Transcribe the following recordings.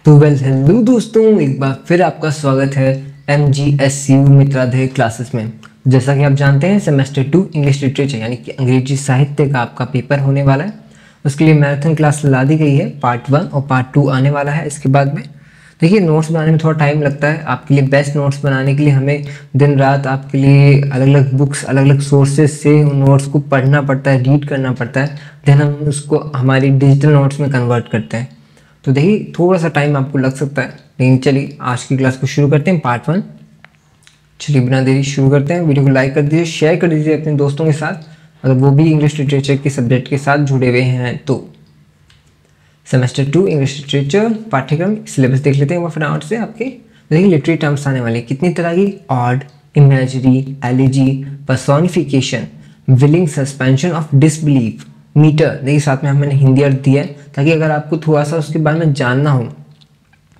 तो हेलो दोस्तों, एक बार फिर आपका स्वागत है MGSU मित्राधे क्लासेस में। जैसा कि आप जानते हैं सेमेस्टर 2 इंग्लिश लिटरेचर यानी कि अंग्रेजी साहित्य का आपका पेपर होने वाला है। उसके लिए मैराथन क्लास ला दी गई है। पार्ट 1 और पार्ट 2 आने वाला है इसके बाद में। देखिए, नोट्स बनाने में थोड़ा टाइम लगता है। आपके लिए बेस्ट नोट्स बनाने के लिए हमें दिन रात आपके लिए अलग अलग बुक्स, अलग अलग सोर्सेज से उन नोट्स को पढ़ना पड़ता है, रीड करना पड़ता है। देन हम उसको हमारी डिजिटल नोट्स में कन्वर्ट करते हैं। तो देखिए, थोड़ा सा टाइम आपको लग सकता है, लेकिन चलिए आज की क्लास को शुरू करते हैं, पार्ट 1। चलिए बिना देरी शुरू करते हैं। वीडियो को लाइक कर दीजिए, शेयर कर दीजिए अपने दोस्तों के साथ, अगर वो भी इंग्लिश लिटरेचर के सब्जेक्ट के साथ जुड़े हुए हैं तो। सेमेस्टर 2 इंग्लिश लिटरेचर पाठ्यक्रम सिलेबस देख लेते हैं फटाफट से आपके। देखिए, लिटरेरी टर्म्स आने वाले कितनी तरह की: ode, imagery, elegy, personification, willing suspension of disbelief, metre. देखिए, साथ में हमने हिंदी अर्थ दिया है ताकि अगर आपको थोड़ा सा उसके बारे में जानना हो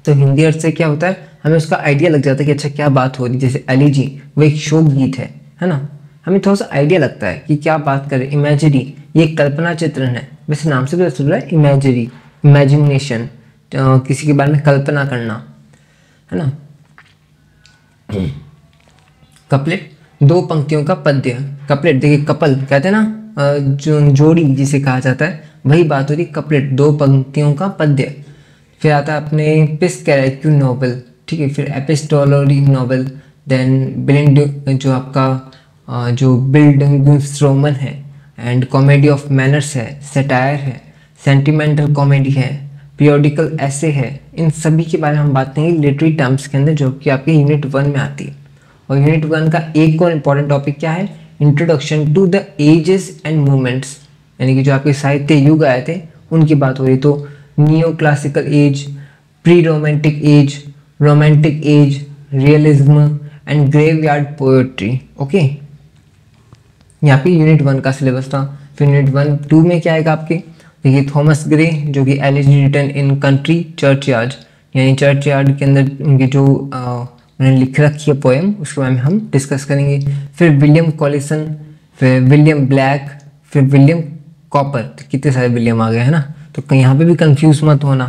तो हिंदी अर्थ से क्या होता है, हमें उसका आइडिया लग जाता है कि अच्छा क्या बात हो रही है। जैसे एलिजी वो एक शोक गीत है ना, हमें थोड़ा सा आइडिया लगता है कि क्या बात करें। इमेजरी ये एक कल्पना चित्रण है, वैसे नाम से पता चल रहा है इमेजरी, इमेजिनेशन, किसी के बारे में कल्पना करना, है ना। कपलेट दो पंक्तियों का पद्य। कपलेट देखिए, कपल कहते हैं ना, जो जोड़ी जिसे कहा जाता है, वही बात हो रही कपलेट, दो पंक्तियों का पद्य। फिर आता है अपने पिस्कैरेक्यू नॉवल, ठीक है। फिर एपिस्टोलरी नॉवल, देन बिल्ड जो आपका जो बिल्डिंग्सरोमन है, एंड कॉमेडी ऑफ मैनर्स है, सेटायर है, सेंटिमेंटल कॉमेडी है, पीरियोडिकल ऐसे है। इन सभी के बारे में हम बात करेंगे लिटरेरी टर्म्स के अंदर, जो कि आपके यूनिट 1 में आती है। और यूनिट 1 का एक और इम्पॉर्टेंट टॉपिक क्या है, introduction to the ages and movements, यानी कि जो आपके साहित्य युग आए थे उनकी बात हो रही। तो neo classical as, pre romantic as, romantic as, realism and graveyard poetry. Okay, यहाँ पे यूनिट 1 का सिलेबस था। फिर यूनिट 1-2 में क्या आएगा आपके, देखिए थॉमस ग्रे जो कि elegy written in country churchyard, यानी चर्चयार्ड के अंदर उनकी जो उन्होंने लिख रखी है पोएम, उसके बारे में हम डिस्कस करेंगे। फिर विलियम कॉलिसन, फिर विलियम ब्लैक, फिर विलियम कॉपर। तो कितने सारे विलियम आ गए हैं ना, तो कहीं यहाँ पे भी कंफ्यूज मत होना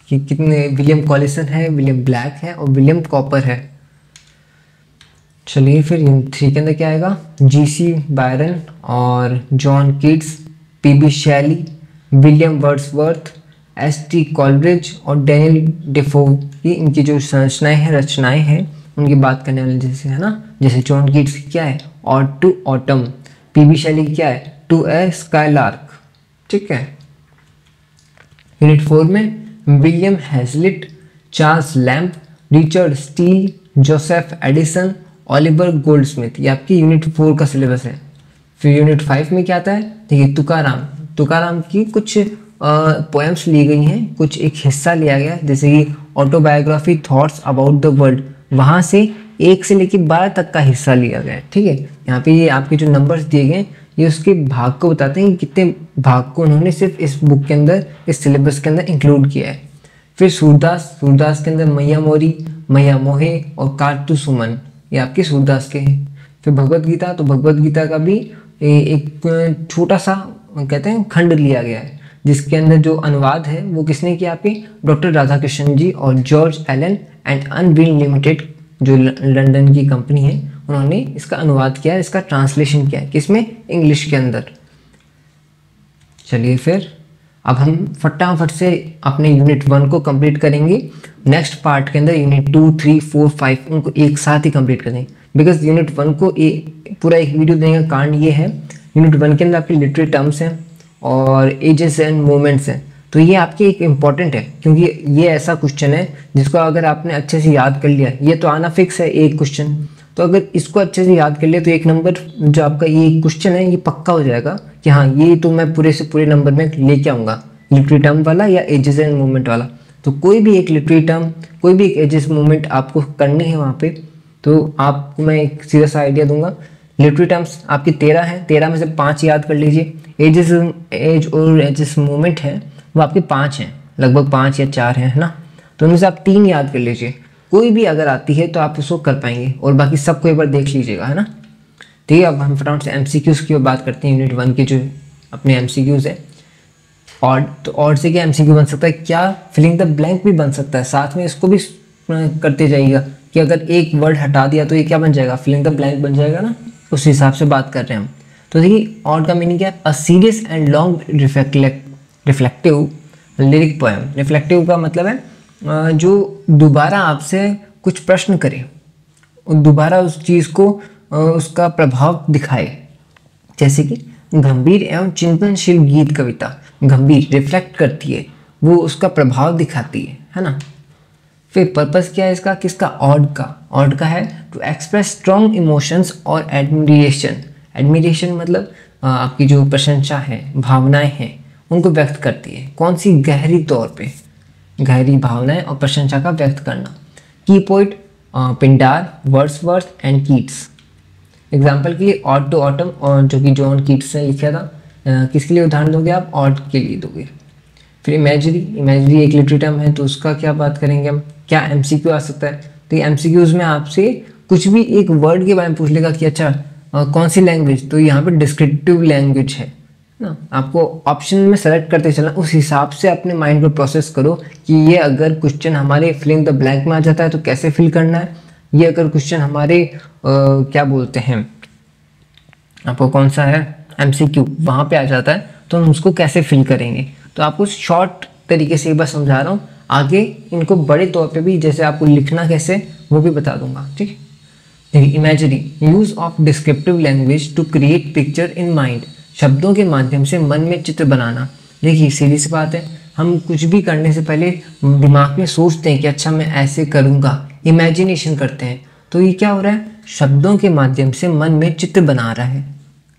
कि कितने विलियम कॉलिसन है, विलियम ब्लैक है और विलियम कॉपर है। चलिए फिर 3 के अंदर क्या आएगा, G.C. बायरन और जॉन कीट्स, P.B. शैली, विलियम वर्ड्सवर्थ, S.T. कॉलरिज और डैनियल डेफो। ये इनकी जो रचनाएं हैं उनकी बात करने वाले, जैसे है ना, जैसे जॉन कीट्स की क्या है, और टू ऑटम, P.B. शैली की क्या है, टू ए स्काईलार्क, ठीक है। यूनिट 4 में William Hazlitt, Charles lamp, Richard Steele, Joseph Addison, Oliver Goldsmith. ये आपकी यूनिट 4 का सिलेबस है। फिर यूनिट 5 में क्या आता है, देखिए तुकाराम की कुछ पोएम्स ली गई हैं, कुछ एक हिस्सा लिया गया, जैसे कि autobiography thoughts about the world, वहाँ से 1 से लेकर 12 तक का हिस्सा लिया गया है, ठीक है। यहाँ पे ये आपके जो नंबर्स दिए गए ये उसके भाग को बताते हैं कि कितने भाग को उन्होंने सिर्फ इस बुक के अंदर, इस सिलेबस के अंदर इंक्लूड किया है। फिर सूरदास के अंदर मैया मोरी, मैया मोहे और कारतू सुमन, ये आपके सूरदास के हैं। फिर भगवत गीता, तो भगवत गीता का भी एक छोटा सा कहते हैं खंड लिया गया है, जिसके अंदर जो अनुवाद है वो किसने किया, आपके डॉक्टर राधाकृष्णन जी और George Allen and Unwin Limited जो लंदन की कंपनी है, उन्होंने इसका अनुवाद किया है, इसका ट्रांसलेशन किया है, किसमें, इंग्लिश के अंदर। चलिए फिर अब हम फटाफट से अपने यूनिट 1 को कंप्लीट करेंगे। नेक्स्ट पार्ट के अंदर यूनिट 2, 3, 4, 5 उनको एक साथ ही कंप्लीट करेंगे, बिकॉज यूनिट 1 को पूरा एक वीडियो देने का कारण ये है, यूनिट 1 के अंदर आपके लिटरेरी टर्म्स हैं और एजेस एंड मूवमेंट्स हैं। तो ये आपके एक इम्पॉर्टेंट है, क्योंकि ये ऐसा क्वेश्चन है जिसको अगर आपने अच्छे से याद कर लिया, ये तो आना फिक्स है एक क्वेश्चन, तो अगर इसको अच्छे से याद कर लिया तो 1 नंबर जो आपका ये क्वेश्चन है ये पक्का हो जाएगा कि हाँ ये तो मैं पूरे से पूरे नंबर में लेके आऊँगा, लिटरेरी टर्म वाला या एजेस एंड मूवमेंट वाला। तो कोई भी एक लिटरेरी टर्म, कोई भी एक एजेस मूवमेंट आपको करनी है वहाँ पे, तो आपको मैं एक सीधा सा आइडिया दूंगा। लिटरेरी टर्म्स आपकी 13 हैं, 13 में से 5 याद कर लीजिए। एज और एजेस मूवमेंट है वो आपके 5 हैं, लगभग 5 या 4 हैं, है ना। तो उनमें से आप 3 याद कर लीजिए, कोई भी अगर आती है तो आप उसको कर पाएंगे, और बाकी सबको एक बार देख लीजिएगा, है ना। ठीक है, अब हम फटाफट से MCQs की बात करते हैं। यूनिट 1 के जो अपने MCQs है, ऑड, तो ऑड से क्या एमसीक्यू बन सकता है, क्या फिलिंग द ब्लैंक भी बन सकता है, साथ में इसको भी करते जाइएगा कि अगर एक वर्ड हटा दिया तो ये क्या बन जाएगा, फिलिंग द ब्लैंक बन जाएगा ना, उस हिसाब से बात कर रहे हैं हम। तो देखिए ऑड का मीनिंग क्या है, a serious and long reflective lyric poem. Reflective का मतलब है जो दोबारा आपसे कुछ प्रश्न करे, दोबारा उस चीज़ को उसका प्रभाव दिखाए, जैसे कि गंभीर एवं चिंतनशील गीत कविता, गंभीर रिफ्लेक्ट करती है, वो उसका प्रभाव दिखाती है ना। फिर पर्पस क्या है इसका, किसका, ऑड का। ऑड का है टू एक्सप्रेस स्ट्रॉन्ग इमोशंस और एडमिरेशन। एडमिरेशन मतलब आपकी जो प्रशंसा है, भावनाएं हैं, उनको व्यक्त करती है। कौन सी, गहरी तौर पे, गहरी भावनाएं और प्रशंसा का व्यक्त करना। की poet Pindar, Wordsworth and Keats. Example के लिए ऑड टू ऑटम, और जो कि जॉन कीट्स ने लिखा था, किसके लिए उदाहरण दोगे आप, ऑड के लिए दोगे। फिर इमेजरी, इमेजरी एक लिटरेरी टर्म है, तो उसका क्या बात करेंगे हम, क्या एमसीक्यू आ सकता है। तो एमसीक्यूज में आपसे कुछ भी एक वर्ड के बारे में पूछ लेगा कि अच्छा कौन सी लैंग्वेज, तो यहाँ पे डिस्क्रिप्टिव लैंग्वेज है ना, आपको ऑप्शन में सेलेक्ट करते चलना, उस हिसाब से अपने माइंड को प्रोसेस करो कि ये अगर क्वेश्चन हमारे फिलिंग द ब्लैंक में आ जाता है तो कैसे फिल करना है, ये अगर क्वेश्चन हमारे क्या बोलते हैं आपको कौन सा है एमसीक्यू वहाँ पे आ जाता है तो हम उसको कैसे फिल करेंगे। तो आपको शॉर्ट तरीके से एक बार समझा रहा हूँ, आगे इनको बड़े तौर पे भी जैसे आपको लिखना कैसे वो भी बता दूंगा, ठीक है। देखिए imagery, use of descriptive language to create picture in mind, शब्दों के माध्यम से मन में चित्र बनाना। देखिए सीधी सी बात है, हम कुछ भी करने से पहले दिमाग में सोचते हैं कि अच्छा मैं ऐसे करूँगा, इमेजिनेशन करते हैं, तो ये क्या हो रहा है, शब्दों के माध्यम से मन में चित्र बना रहा है।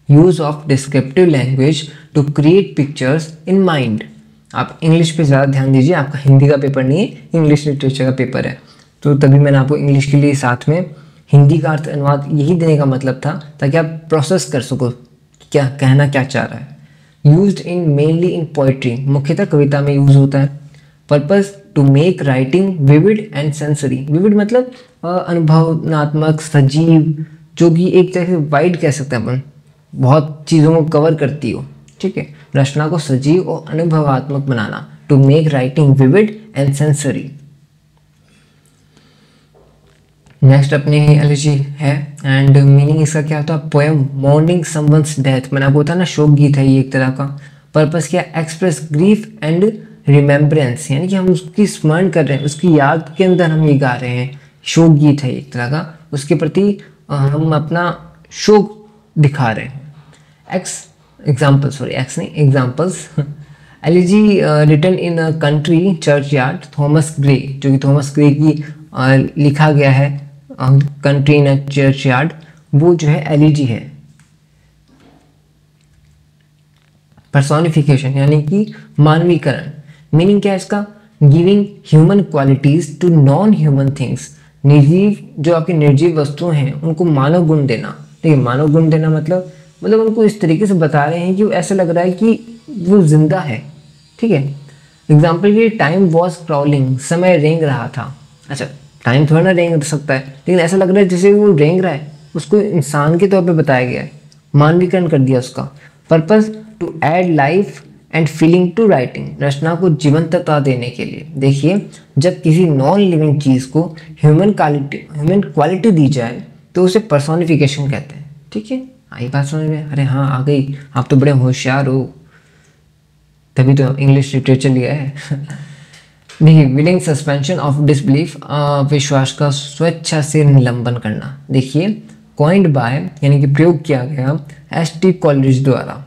Use of descriptive language to create pictures in mind. आप इंग्लिश पे ज़्यादा ध्यान दीजिए, आपका हिंदी का पेपर नहीं है, इंग्लिश लिटरेचर का पेपर है, तो तभी मैंने आपको इंग्लिश के लिए साथ में हिंदी का अर्थ अनुवाद यही देने का मतलब था, ताकि आप प्रोसेस कर सको क्या कहना क्या चाह रहा है। Used in mainly in poetry, मुख्यतः कविता में यूज होता है। Purpose to make writing vivid and sensory, vivid मतलब अनुभवनात्मक, सजीव, जो कि एक तरह से वाइड कह सकते हैं अपन, बहुत चीज़ों को कवर करती हो, ठीक है। रचना को सजीव और अनुभवात्मक बनाना, to make writing vivid and sensory. Next अपनी एलिजी है एंड मीनिंग इसका क्या होता है, पोएम मॉर्निंग समवंस डेथ, मैंने आपको बताया ना शोक गीत है ये एक तरह का। पर्पस क्या, एक्सप्रेस ग्रीफ एंड रिमेम्बरेंस, यानी कि हम उसकी स्मरण कर रहे हैं, उसकी याद के अंदर हम ये गा रहे हैं, शोक गीत है एक तरह का, उसके प्रति हम अपना शोक दिखा रहे हैं। Examples elegy written in a country churchyard, Thomas Gray, जो कि थॉमस ग्रे की लिखा गया है country in a churchyard, वो जो है एलिजी है। पर्सोनिफिकेशन यानी कि मानवीकरण, मीनिंग क्या है इसका, giving human qualities to non human things, निर्जीव जो आपकी निर्जीव वस्तुएं हैं उनको मानव गुण देना। ठीक है, मानव गुण देना मतलब उनको इस तरीके से बता रहे हैं कि ऐसा लग रहा है कि वो जिंदा है, ठीक है। एग्जाम्पल के लिए टाइम वॉज क्राउलिंग, समय रेंग रहा था। अच्छा टाइम थोड़ा ना रेंग सकता है, लेकिन ऐसा लग रहा है जैसे वो रेंग रहा है, उसको इंसान के तौर पे बताया गया है, मानवीकरण कर दिया उसका। Purpose to add life and feeling to writing, रचना को जीवंतता देने के लिए। देखिए जब किसी नॉन लिविंग चीज़ को ह्यूमन क्वालिटी दी जाए तो उसे पर्सोनिफिकेशन कहते हैं, ठीक है। आई बात समझ में, अरे हाँ आ गई, आप तो बड़े होशियार हो, तभी तो इंग्लिश लिटरेचर लिया है। देखिए विलिंग सस्पेंशन ऑफ डिसबिलीफ, विश्वास का स्वेच्छा से निलंबन करना। देखिए कॉइंड बाय यानी कि प्रयोग किया गया एस.टी. कॉलरिज द्वारा।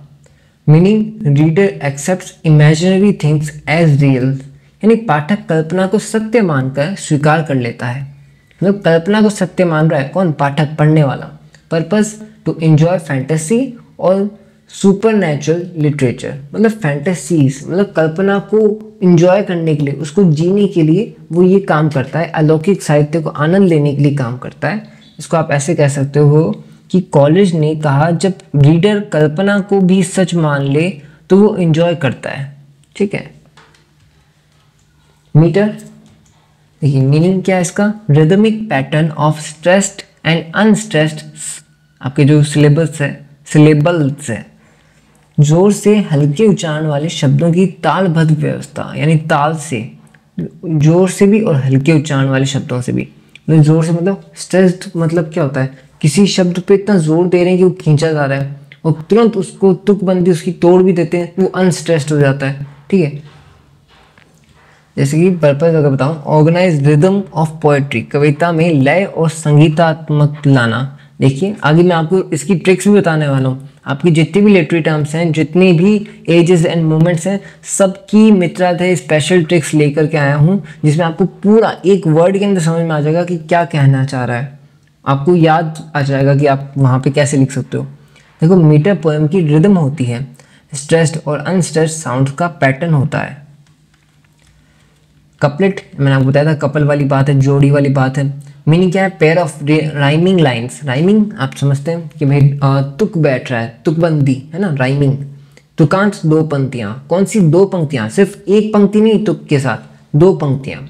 Meaning reader accepts imaginary things as real, यानी पाठक कल्पना को सत्य मानकर स्वीकार कर लेता है, मतलब कल्पना को सत्य मान रहा है कौन, पाठक, पढ़ने वाला। पर्पस टू एंजॉय फैंटेसी और सुपर नेचुरल लिटरेचर, मतलब फैंटेसीज मतलब कल्पना को एंजॉय करने के लिए, उसको जीने के लिए वो ये काम करता है, अलौकिक साहित्य को आनंद लेने के लिए काम करता है। इसको आप ऐसे कह सकते हो कि कॉलेज ने कहा जब रीडर कल्पना को भी सच मान ले तो वो एंजॉय करता है, ठीक है। मीटर, देखिए मीनिंग क्या है इसका, rhythmic pattern of stressed and unstressed, आपके जो सिलेबल्स है जोर से हल्के उच्चारण वाले शब्दों की तालबद्ध व्यवस्था, यानी ताल से, जोर से भी और हल्के उच्चारण वाले शब्दों से भी। तो जोर से मतलब स्ट्रेस्ड, मतलब क्या होता है, किसी शब्द पे इतना जोर दे रहे हैं कि वो खींचा जा रहा है और तुरंत उसको तुकबंदी उसकी तोड़ भी देते हैं, वो अनस्ट्रेस्ड हो जाता है। ठीक है, जैसे कि पर्पज अगर बताऊं, ऑर्गेनाइज रिदम ऑफ पोएट्री, कविता में लय और संगीतात्मक लाना। देखिए आगे मैं आपको इसकी ट्रिक्स भी बताने वाला हूँ। आपकी जितनी भी लिटरेरी टर्म्स हैं, जितनी भी एजेस एंड मूवमेंट्स हैं, सबकी मित्रादय स्पेशल ट्रिक्स लेकर के आया हूँ, जिसमें आपको पूरा एक वर्ड के अंदर समझ में आ जाएगा कि क्या कहना चाह रहा है, आपको याद आ जाएगा कि आप वहाँ पे कैसे लिख सकते हो। देखो, मीटर पोएम की रिदम होती है, स्ट्रेस्ड और अनस्ट्रेस्ड साउंड का पैटर्न होता है। कपलेट मैंने आपको बताया था, कपल वाली बात है, जोड़ी वाली बात है। मीनिंग क्या है, pair of rhyming lines. Rhyming आप समझते हैं कि भाई तुक बैठ रहा है, तुकबंदी है ना, राइमिंग। तुकांत दो पंक्तियां, कौन सी दो पंक्तियां, सिर्फ एक पंक्ति नहीं तुक के साथ दो पंक्तियां।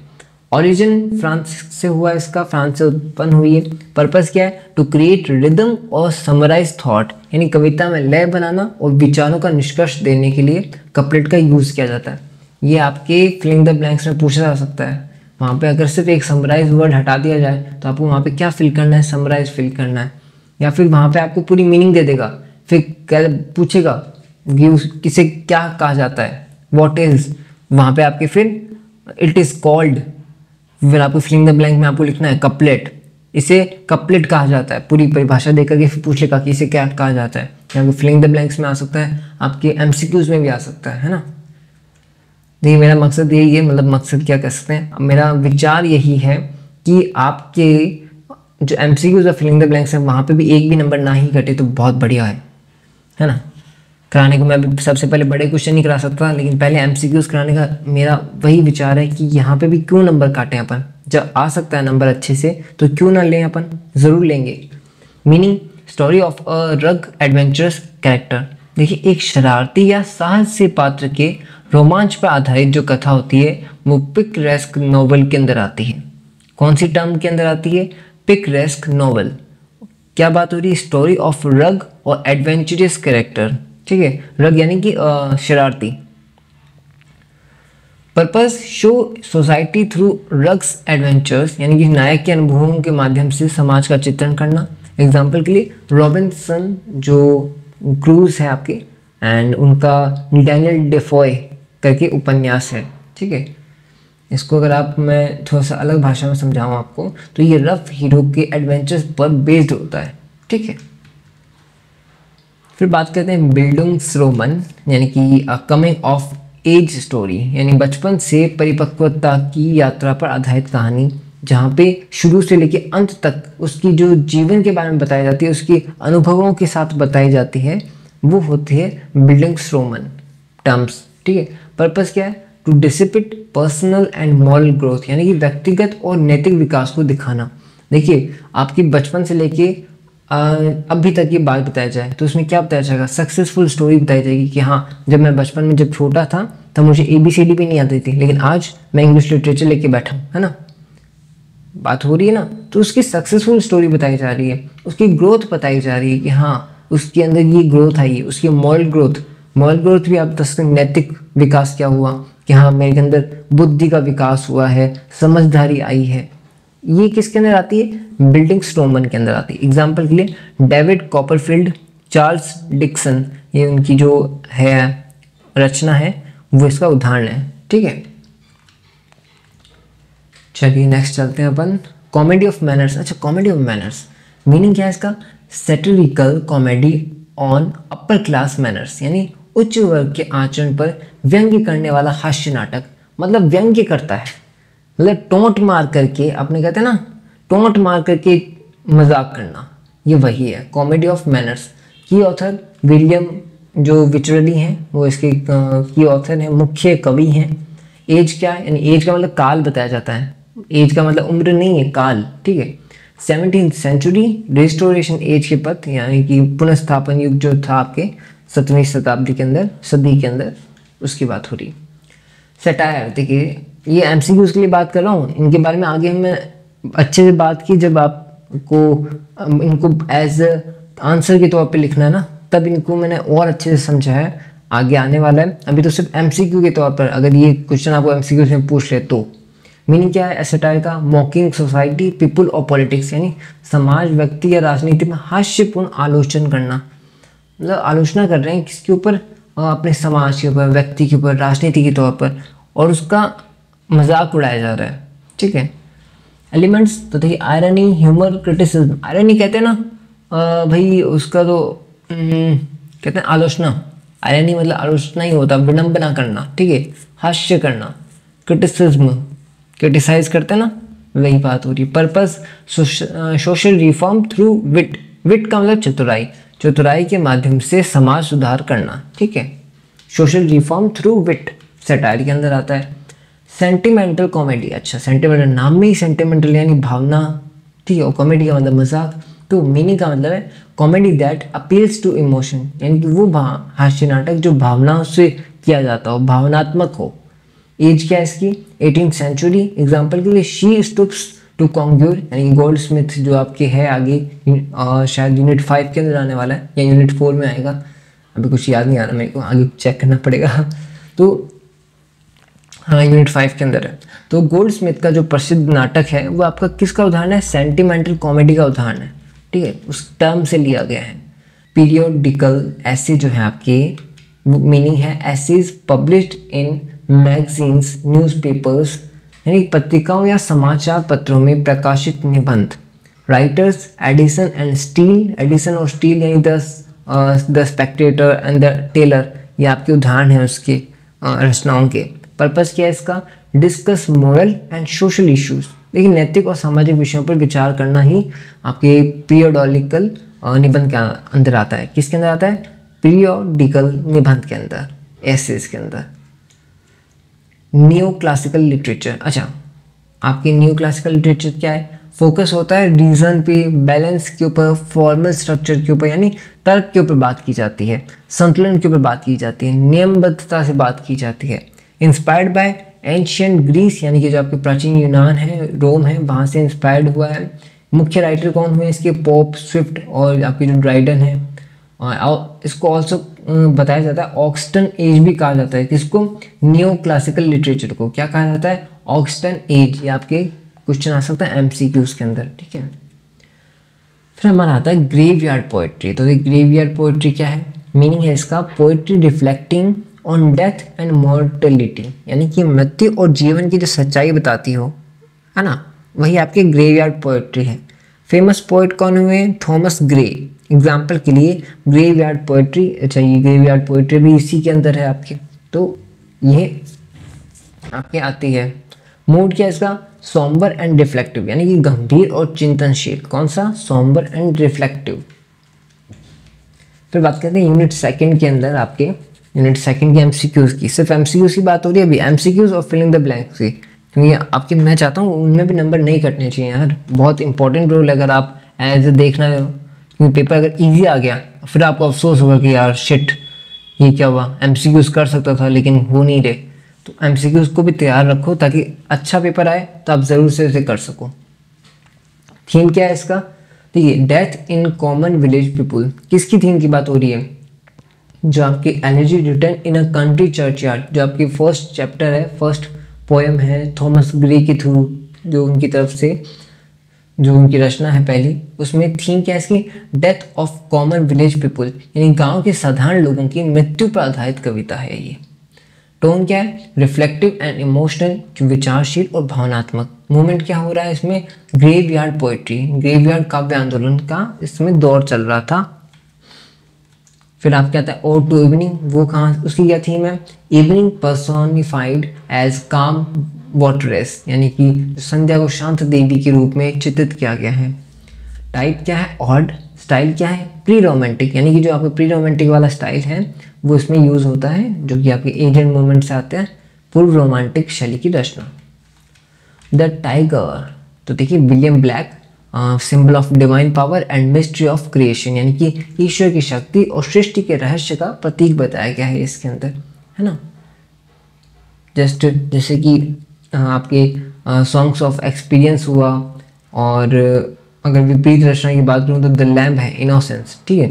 ओरिजिन फ्रांस से हुआ, इसका फ्रांस से उत्पन्न हुई है। पर्पस क्या है, टू क्रिएट रिदम और समराइज थॉट, यानी कविता में लय बनाना और विचारों का निष्कर्ष देने के लिए कपलेट का यूज किया जाता है। ये आपके फिलिंग द ब्लैंक्स में पूछा जा सकता है। वहाँ पे अगर सिर्फ एक समराइज वर्ड हटा दिया जाए तो आपको वहाँ पे क्या फिल करना है, समराइज फिल करना है, या फिर वहाँ पे आपको पूरी मीनिंग दे देगा, फिर पूछेगा कि किसे क्या कहा जाता है, व्हाट इज, वहाँ पे आपके फिर इट इज कॉल्ड, फिर आपको फिलिंग द ब्लैंक में आपको लिखना है कपलेट, इसे कपलेट कहा जाता है, पूरी परिभाषा देकर के फिर पूछेगा कि इसे क्या कहा जाता है। या फिलिंग द ब्लैंक्स में आ सकता है, आपके एमसीक्यूज में भी आ सकता है ना। देखिए मेरा मकसद यही है, मतलब मकसद क्या कह सकते हैं, मेरा विचार यही है कि आपके जो एमसीक्यूज और फिलिंग द ब्लैंक्स हैं वहाँ पे भी एक भी नंबर ना ही घटे तो बहुत बढ़िया है ना। कराने को मैं अभी सबसे पहले बड़े क्वेश्चन नहीं करा सकता, लेकिन पहले एमसीक्यूज कराने का मेरा वही विचार है कि यहाँ पे भी क्यों नंबर काटें अपन, जब आ सकता है नंबर अच्छे से तो क्यों ना लें, अपन ज़रूर लेंगे। मीनिंग, स्टोरी ऑफ अ रग एडवेंचरस कैरेक्टर। देखिए एक शरारती या साहसी पात्र के रोमांच पर आधारित जो कथा होती है वो पिकरेस्क नॉवल के अंदर आती है। कौन सी टर्म के अंदर आती है, पिकरेस्क नॉवल। क्या बात हो रही है, स्टोरी ऑफ रग और एडवेंचरस कैरेक्टर। ठीक है, रग यानी कि शरारती। Purpose, show society through rugs adventures, यानी कि नायक के अनुभवों के माध्यम से समाज का चित्रण करना। एग्जाम्पल के लिए रॉबिन्सन जो क्रूज है आपके, एंड उनका डैनियल डेफॉय करके उपन्यास है। ठीक है, इसको अगर आप मैं थोड़ा सा अलग भाषा में समझाऊँ आपको तो ये रफ हीरो के एडवेंचर्स पर बेस्ड होता है। ठीक है, फिर बात करते हैं बिल्डुंग्सरोमन, यानी कि कमिंग ऑफ एज स्टोरी, यानी बचपन से परिपक्वता की यात्रा पर आधारित कहानी, जहाँ पे शुरू से लेके अंत तक उसकी जो जीवन के बारे में बताई जाती है, उसके अनुभवों के साथ बताई जाती है, वो होती है बिल्डुंग्सरोमन टर्म्स। ठीक है, पर्पस क्या है, to dissipate personal and moral growth, यानी कि व्यक्तिगत और नैतिक विकास को दिखाना। देखिए आपकी बचपन से लेके अभी तक ये बात बताया जाए तो उसमें क्या बताया जाएगा, सक्सेसफुल स्टोरी बताई जाएगी कि हाँ जब मैं बचपन में जब छोटा था तब मुझे ABCD भी नहीं आती थी, लेकिन आज मैं इंग्लिश लिटरेचर लेके बैठा हूँ, है ना, बात हो रही है ना। तो उसकी सक्सेसफुल स्टोरी बताई जा रही है, उसकी ग्रोथ बताई जा रही है कि हाँ उसके अंदर ये ग्रोथ आई है, उसकी मॉरल ग्रोथ भी आप बता सकते हैं। नैतिक विकास क्या हुआ कि हाँ मेरे अंदर बुद्धि का विकास हुआ है, समझदारी आई है। ये किसके अंदर आती है, बिल्डुंग्सरोमन के अंदर आती है। एग्जाम्पल के लिए डेविड कॉपरफील्ड, चार्ल्स डिक्सन, ये उनकी जो है रचना है वो इसका उदाहरण है। ठीक है, चलिए नेक्स्ट चलते हैं अपन, कॉमेडी ऑफ मैनर्स। अच्छा, कॉमेडी ऑफ मैनर्स मीनिंग क्या है इसका, satirical comedy on upper class manners, यानी उच्च वर्ग के आचरण पर व्यंग्य करने वाला हास्य नाटक। मतलब व्यंग्य करता है, मतलब टोंट मार करके, अपने कहते हैं ना टोंट मार करके मजाक करना, ये वही है कॉमेडी ऑफ मैनर्स। की ऑथर विलियम जो विचुअली हैं वो इसके की ऑथर हैं, मुख्य कवि हैं। एज क्या है, यानी एज का मतलब काल बताया जाता है, एज का मतलब उम्र नहीं है, काल। ठीक है, 17th सेंचुरी रिस्टोरेशन एज के पथ, यानी कि पुनर्स्थापन युग जो था आपके 7वीं शताब्दी के अंदर, सदी के अंदर, उसकी बात हो रही। सटायर, देखिए ये MCQs के लिए बात कर रहा हूँ, इनके बारे में आगे मैं अच्छे से बात की जब आपको इनको एज आंसर के तौर पे लिखना है ना, तब इनको मैंने और अच्छे से समझा है, आगे आने वाला है। अभी तो सिर्फ एमसीक्यू के तौर पर अगर ये क्वेश्चन आपको एमसीक्यू से पूछ ले तो मीनिंग क्या है एसेटायर का, मॉकिंग सोसाइटी पीपल और पॉलिटिक्स, यानी समाज, व्यक्ति या राजनीति में हास्यपूर्ण आलोचना करना, मतलब आलोचना कर रहे हैं किसके ऊपर, अपने समाज के ऊपर, व्यक्ति के ऊपर, राजनीति के तौर पर, और उसका मजाक उड़ाया जा रहा है। ठीक है। एलिमेंट्स तो देखिए आयरनी, ह्यूमर, क्रिटिसिज्म। आयरनी कहते हैं ना भाई उसका तो कहते हैं आलोचना। आयरनी मतलब आलोचना ही होता है, विडंबना करना, ठीक है, हास्य करना। क्रिटिसिज्म क्रिटिसाइज करते हैं ना, वही बात हो रही है। पर्पस सोशल रिफॉर्म थ्रू विट। विट का मतलब चतुराई, चतुराई के माध्यम से समाज सुधार करना। ठीक है, सोशल रिफॉर्म थ्रू विट सैटायर के अंदर आता है। सेंटिमेंटल कॉमेडी, अच्छा सेंटिमेंटल नाम में ही सेंटिमेंटल यानी भावना, ठीक है, और कॉमेडी का मतलब मजाक। तो मीनिंग का मतलब है comedy that appeals to emotion, यानी कि वो हास्य नाटक जो भावनाओं से किया जाता हो, भावनात्मक हो। एज क्या है इसकी 18th सेंचुरी। एग्जाम्पल के लिए शी स्टूप्स टू कॉन्ग्यूर, यानी गोल्ड स्मिथ जो आपके है आगे शायद यूनिट 5 के अंदर आने वाला है या यूनिट 4 में आएगा, अभी कुछ याद नहीं आ रहा मेरे को, आगे चेक करना पड़ेगा। तो हाँ यूनिट 5 के अंदर है। तो गोल्ड स्मिथ का जो प्रसिद्ध नाटक है वो आपका किसका उदाहरण है, सेंटिमेंटल कॉमेडी का उदाहरण है। ठीक है, उस टर्म से लिया गया है। पीरियोडिकल ऐसे जो है आपके मीनिंग है essays published in magazines newspapers, यानी पत्रिकाओं या समाचार पत्रों में प्रकाशित निबंध। Writers Addison and Steele, Addison और स्टील यानी the Spectator and the Tatler, ये आपके उदाहरण हैं उसके रचनाओं के। पर्पस क्या है इसका, discuss moral and social issues, लेकिन नैतिक और सामाजिक विषयों पर विचार करना ही आपके पीरियोडिकल निबंध के अंदर आता है। किसके अंदर आता है, पीरियोडिकल निबंध के अंदर, एसेज के अंदर। न्यू क्लासिकल लिटरेचर, अच्छा आपकी न्यू क्लासिकल लिटरेचर क्या है, फोकस होता है रीजन पे, बैलेंस के ऊपर, फॉर्मल स्ट्रक्चर के ऊपर, यानी तर्क के ऊपर बात की जाती है, संतुलन के ऊपर बात की जाती है, नियमबद्धता से बात की जाती है। इंस्पायर्ड बाय एंशियंट ग्रीस, यानी कि जो आपके प्राचीन यूनान है, रोम है, वहाँ से इंस्पायर्ड हुआ है। मुख्य राइटर कौन हुए इसके, पोप, स्विफ्ट और आपके जो ड्राइडन है। और इसको ऑल्सो बताया जाता है ऑक्सटन एज भी कहा जाता है। किसको, न्यू क्लासिकल लिटरेचर को क्या कहा जाता है, ऑक्सटन एज। ये आपके क्वेश्चन आ सकता है एमसीक्यूज के अंदर। ठीक है, फिर हमारा आता है ग्रेवयार्ड पोएट्री। तो ये ग्रेवयार्ड पोएट्री क्या है, मीनिंग है इसका poetry reflecting on death and mortality, यानी कि मृत्यु और जीवन की जो सच्चाई बताती हो, है ना, वही आपके ग्रेवयार्ड पोएट्री है। फेमस पोएट कौन हुए, थॉमस ग्रे। एग्जाम्पल के लिए ग्रेवयार्ड पोएट्री, अच्छा ये ग्रेवयार्ड पोएट्री भी इसी के अंदर है आपके, तो ये आपके आती है। मूड क्या है इसका, सॉम्बर एंड रिफ्लेक्टिव, यानी कि गंभीर और चिंतनशील। कौन सा, सॉम्बर एंड रिफ्लेक्टिव। फिर बात करते हैं यूनिट 2 के अंदर आपके, यूनिट 2 के एमसीक्यूज की। सिर्फ एमसीक्यूज की बात हो रही है अभी, एमसीक्यूज और फिलिंग द ब्लैंक्स की, क्योंकि आपके मैं चाहता हूँ उनमें भी नंबर नहीं कटने चाहिए यार, बहुत इंपॉर्टेंट रोल अगर आप एज देखना है, क्योंकि पेपर अगर इजी आ गया फिर आपको अफसोस होगा कि यार शिट ये क्या हुआ, एमसीक्यूज कर सकता था लेकिन हो नहीं रहे। तो एमसीक्यूज को भी तैयार रखो ताकि अच्छा पेपर आए तो आप ज़रूर से इसे कर सको। थीम क्या है इसका, देखिए death in common village people. किसकी थीम की बात हो रही है, जो आपकी energy return in a country churchyard, जो आपकी फर्स्ट चैप्टर है, फर्स्ट पोएम है थॉमस ग्रे के थ्रू, जो उनकी तरफ से जो उनकी रचना है पहली, उसमें थीम क्या है इसकी, death of common village people, यानी गांव के साधारण लोगों की मृत्यु पर आधारित कविता है ये। टोन क्या है, रिफ्लेक्टिव एंड इमोशनल, विचारशील और भावनात्मक। मूवमेंट क्या हो रहा है इसमें, ग्रेवयार्ड पोएट्री, ग्रेवयार्ड काव्य आंदोलन का इसमें दौर चल रहा था। फिर आप क्या आता है ओड टू इवनिंग, वो कहाँ, उसकी क्या थीम है, इवनिंग पर्सोनिफाइड एज काम वाटरेस, यानी कि संध्या को शांत देवी के रूप में चित्रित किया गया है। टाइप क्या है, ऑड। स्टाइल क्या है, प्री रोमांटिक, यानी कि जो आपका प्री रोमांटिक वाला स्टाइल है वो इसमें यूज होता है, जो कि आपके एजेंट मूवमेंट से आते हैं, पूर्व रोमांटिक शैली की रचना। द टाइगर, तो देखिए William black, symbol of divine power and mystery of creation, यानी कि ईश्वर की शक्ति और सृष्टि के रहस्य का प्रतीक बताया गया है इसके अंदर, है ना। जस्ट जैसे कि आपके सॉन्ग्स ऑफ एक्सपीरियंस हुआ, और अगर विपरीत रचना की बात करूँ तो द लैम्ब है इनोसेंस, ठीक है।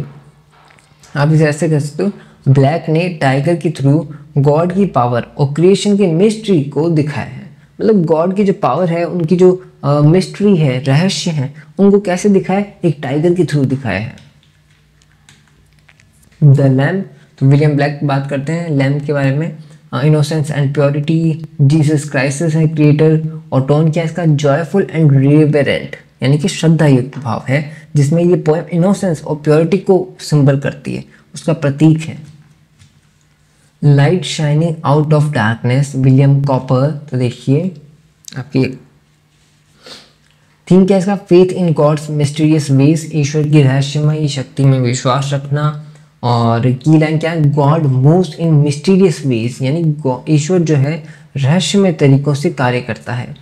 आप इसे ऐसे कह सकते हो, ब्लैक ने टाइगर के थ्रू गॉड की पावर और क्रिएशन की मिस्ट्री को दिखाया है। मतलब गॉड की जो पावर है, उनकी जो मिस्ट्री है, रहस्य है, उनको कैसे दिखाया, एक टाइगर के थ्रू दिखाया है। द लैम्प, तो विलियम ब्लैक बात करते हैं लैम्प के बारे में। Innocence and purity, Jesus Christ है क्रिएटर, और टोन क्या है इसका, जॉयफुल एंड रिवेरेंट, यानी कि श्रद्धा युक्त भाव है, जिसमें ये पोएम इनोसेंस और प्योरिटी को सिंबल करती है, उसका प्रतीक है। Light shining out of darkness, William Cowper, तो देखिए आपकी थीम क्या है इसका, faith in God's mysterious ways, ईश्वर की रहस्यमय शक्ति में विश्वास रखना। और की लाइन क्या है, God moves in mysterious ways, यानी ईश्वर जो है रहस्यमय तरीकों से कार्य करता है।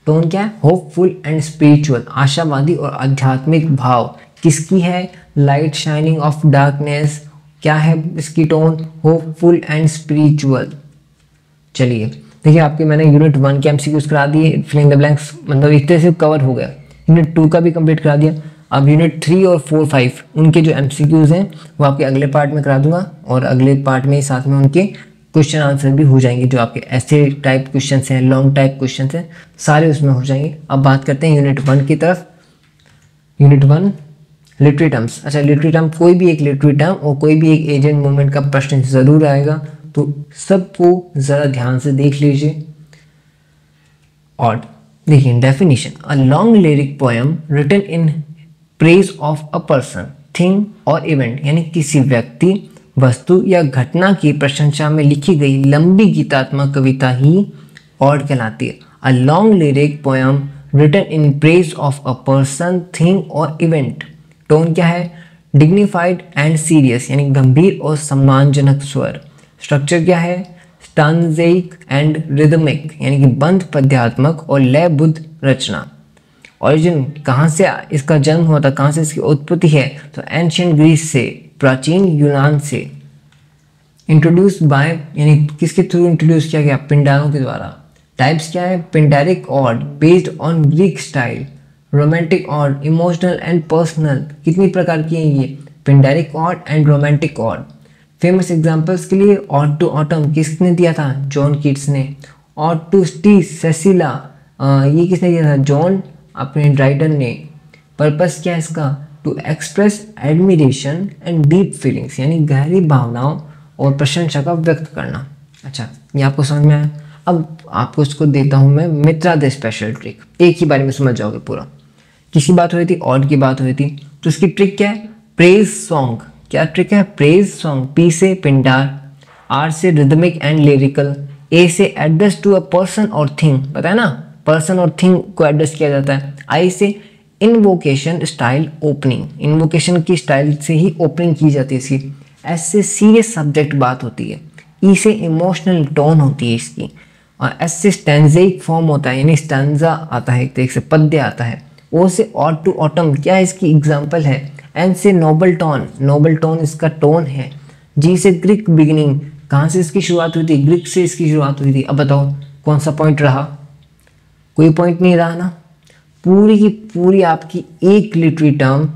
टोन क्या है, होपफुल एंड स्पिरिचुअल, आशावादी और आध्यात्मिक भाव किसकी है, लाइट शाइनिंग ऑफ डार्कनेस, क्या है इसकी टोन, होपफुल एंड स्पिरिचुअल। चलिए देखिए, आपके मैंने यूनिट 1 के एमसीक्यूज करा दिए, फिलिंग द ब्लैंक्स मतलब एक तरह से कवर हो गया। यूनिट 2 का भी कंप्लीट करा दिया। अब यूनिट 3 और 4, 5 उनके जो एमसीक्यूज हैं वो आपके अगले पार्ट में करा दूंगा, और अगले पार्ट में साथ में उनके क्वेश्चन आंसर भी हो जाएंगे, जो आपके ऐसे टाइप क्वेश्चन हैं, लॉन्ग टाइप क्वेश्चन हैं, सारे उसमें हो जाएंगे। अब बात करते हैं यूनिट 1 की तरफ। Unit 1 literary terms. अच्छा, लिटरेरी टर्म, कोई भी एक लिटरेरी टर्म और कोई भी एक एजेंट मूवमेंट का प्रश्न जरूर आएगा, तो सबको जरा ध्यान से देख लीजिए। और देखिए definition, a long lyric poem written in praise of a person, thing और इवेंट, यानी किसी व्यक्ति, वस्तु या घटना की प्रशंसा में लिखी गई लंबी गीतात्मक कविता ही ऑड कहलाती है। A long lyric poem written in praise of a person, thing और इवेंट। टोन क्या है, डिग्निफाइड एंड सीरियस, यानी गंभीर और सम्मानजनक स्वर। स्ट्रक्चर क्या है, स्टांजेइक एंड रिदमिक, यानी कि बंध पद्यात्मक और लयबद्ध रचना। ओरिजिन, कहाँ से इसका जन्म हुआ था, कहाँ से इसकी उत्पत्ति है, तो एंशियंट ग्रीस से, प्राचीन यूनान से। इंट्रोड्यूस बाय, यानी किसके थ्रू इंट्रोड्यूस किया गया, पिंडारों के द्वारा। टाइप्स क्या है, Pindaric ode based on Greek style, romantic ode, emotional and personal. कितनी प्रकार की हैं ये, Pindaric ode and romantic ode. Famous examples के लिए ऑड टू ऑटम किसने दिया था, जॉन कीट्स ने। ऑड टू स्टी सेसिला, ये किसने दिया था, जॉन अपने ड्राइडन ने। पर्पस क्या है इसका, to express admiration and deep feelings, यानी गहरी भावनाओं और प्रशंसा का व्यक्त करना। अच्छा, ये आपको समझ में आया। अब आपको इसको देता हूँ मैं मित्रा द स्पेशल ट्रिक, एक ही बारे में समझ जाओगे पूरा। किसी बात हो रही थी, ऑड की बात हो रही थी, तो इसकी ट्रिक क्या है, प्रेज सॉन्ग। क्या ट्रिक है, प्रेज सॉन्ग। पी से पिंडार, आर से रिदमिक एंड लिरिकल, ए से एड्रेस टू अ पर्सन और थिंग, पता है ना, पर्सन और थिंग को एड्रेस किया जाता है। आई से इनवोकेशन स्टाइल ओपनिंग, इनवोकेशन की स्टाइल से ही ओपनिंग की जाती है इसकी। एस से सीरियस सब्जेक्ट बात होती है। ई से इमोशनल टोन होती है इसकी। और एस से स्टैंजेइक फॉर्म होता है, यानी स्टैंजा आता है, एक तरीके से पद्य आता है। ओ से ऑड टू ऑटम, क्या है इसकी एग्जाम्पल है। एन से नोबल टोन, नोबल टोन इसका टोन है। जी से ग्रीक बिगिनिंग, कहाँ से इसकी शुरुआत हुई थी, ग्रीक से इसकी शुरुआत हुई थी। अब बताओ कौन सा पॉइंट रहा, कोई पॉइंट नहीं रहा ना। पूरी की पूरी आपकी एक लिटरेरी टर्म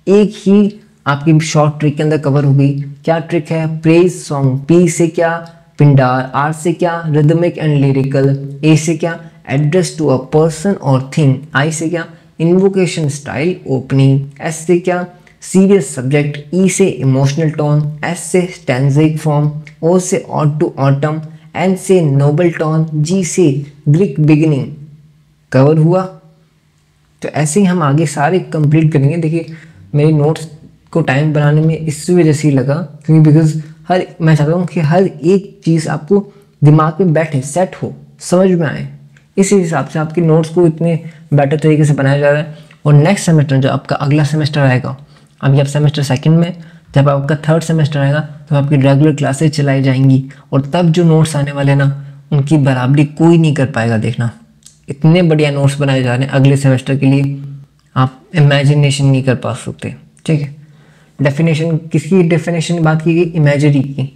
एक ही आपकी शॉर्ट ट्रिक के अंदर कवर हो गई। क्या ट्रिक है, प्रेज सॉन्ग। पी से क्या, पिंडार। आर से क्या, रिदमिक एंड लिरिकल। ए से क्या, एड्रेस टू अ पर्सन और थिंग। आई से क्या, इन्वोकेशन स्टाइल ओपनिंग। एस से क्या, सीरियस सब्जेक्ट। ई से इमोशनल टोन। एस से स्टैंजेइक फॉर्म। ओ से ऑड टू ऑटम। एन से नोबल टोन। जी से ग्रीक बिगिनिंग। कवर हुआ। तो ऐसे ही हम आगे सारे कंप्लीट करेंगे। देखिए मेरे नोट्स को टाइम बनाने में इस वजह से लगा क्योंकि बिकॉज मैं चाहता हूँ कि हर एक चीज़ आपको दिमाग में बैठे, सेट हो, समझ में आए। इसी हिसाब से आपके नोट्स को इतने बेटर तरीके से बनाया जा रहा है। और नेक्स्ट सेमेस्टर जो आपका अगला सेमेस्टर आएगा, अभी आप सेमेस्टर सेकंड में, जब आपका थर्ड सेमेस्टर आएगा तो आपकी रेगुलर क्लासेज चलाई जाएंगी और तब जो नोट्स आने वाले ना उनकी बराबरी कोई नहीं कर पाएगा। देखना इतने बढ़िया नोट्स बनाए जा रहे हैं अगले सेमेस्टर के लिए, आप इमेजिनेशन नहीं कर पा सकते। ठीक है, डेफिनेशन, किसकी डेफिनेशन की बात की गई, इमेजरी की।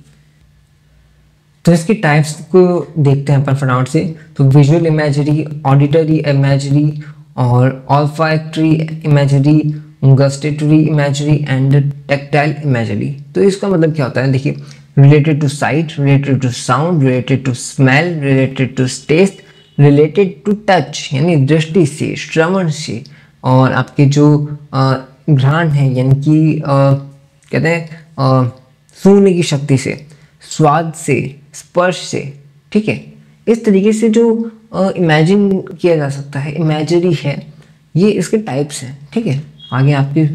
तो इसकी टाइप्स को देखते हैं अपन फटाफट से। तो विजुअल इमेजरी, ऑडिटरी इमेजरी और olfactory imagery gustatory imagery and tactile imagery. तो इसका मतलब क्या होता है, देखिए, related to sight, related to sound, related to smell, related to taste, related to touch यानी दृष्टि से, श्रवण से, और आपके जो घ्राण है यानी कि कहते हैं सूंघने की शक्ति से, स्वाद से, स्पर्श से, ठीक है। इस तरीके से जो इमेजिन किया जा सकता है, इमेजरी है, ये इसके टाइप्स हैं, ठीक है। आगे आपकी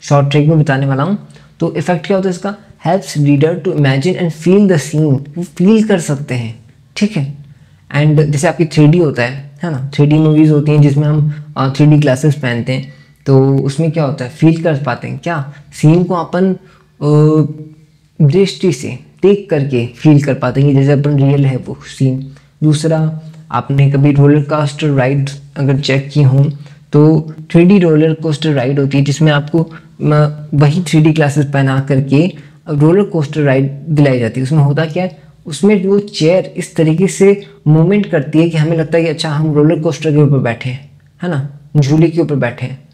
शॉर्ट ट्रिक में बताने वाला हूँ। तो इफेक्ट क्या होता है इसका, helps reader to imagine and feel the scene, वो फील कर सकते हैं, ठीक है। एंड जैसे आपकी 3D होता है ना, 3D मूवीज़ होती हैं जिसमें हम 3D ग्लासेस पहनते हैं, तो उसमें क्या होता है, फील कर पाते हैं क्या, सीन को अपन दृष्टि से देख करके फील कर पाते हैं कि जैसे अपन रियल है वो सीन। दूसरा, आपने कभी रोलर कोस्टर राइड अगर चेक की हों तो 3D रोलर कोस्टर राइड होती है जिसमें आपको वही 3D ग्लासेस पहना करके रोलर कोस्टर राइड दिलाई जाती है। उसमें होता क्या है, उसमें वो चेयर इस तरीके से मूवमेंट करती है कि हमें लगता है कि अच्छा हम रोलर कोस्टर के ऊपर बैठे हैं, है ना, झूले के ऊपर बैठे हैं।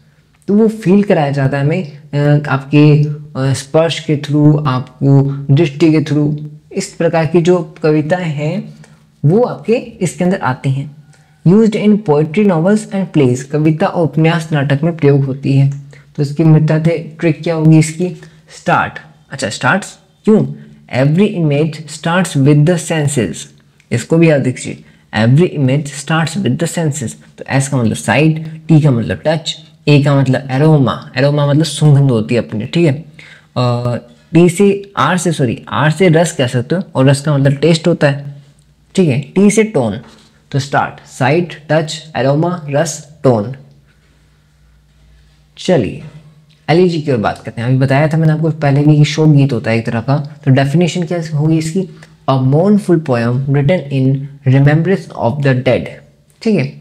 तो वो फील कराया जाता है हमें आपके स्पर्श के थ्रू, आपको दृष्टि के थ्रू। इस प्रकार की जो कविताएं हैं वो आपके इसके अंदर आती हैं। Used in poetry, novels and plays, कविता और उपन्यास नाटक में प्रयोग होती है। तो इसकी मेथड है, ट्रिक क्या होगी इसकी, स्टार्ट। अच्छा, स्टार्ट्स क्यों, every image starts with the senses, इसको भी याद रखिए, every image starts with the senses. तो एस का मतलब साइट, टी का मतलब टच, ए का मतलब एरोमा, एरोमा मतलब सुगंध होती है अपनी, ठीक है। टी से आर से रस कह सकते हो, और रस का मतलब टेस्ट होता है, ठीक है। टी से टोन, तो स्टार्ट, साइट, टच, एरोमा, रस, टोन। चलिए एलिजी की ओर बात करते हैं। अभी बताया था मैंने आपको पहले भी कि शोक गीत होता है एक तरह का। तो डेफिनेशन क्या होगी इसकी, a mournful poem written in remembrance of the dead, ठीक है।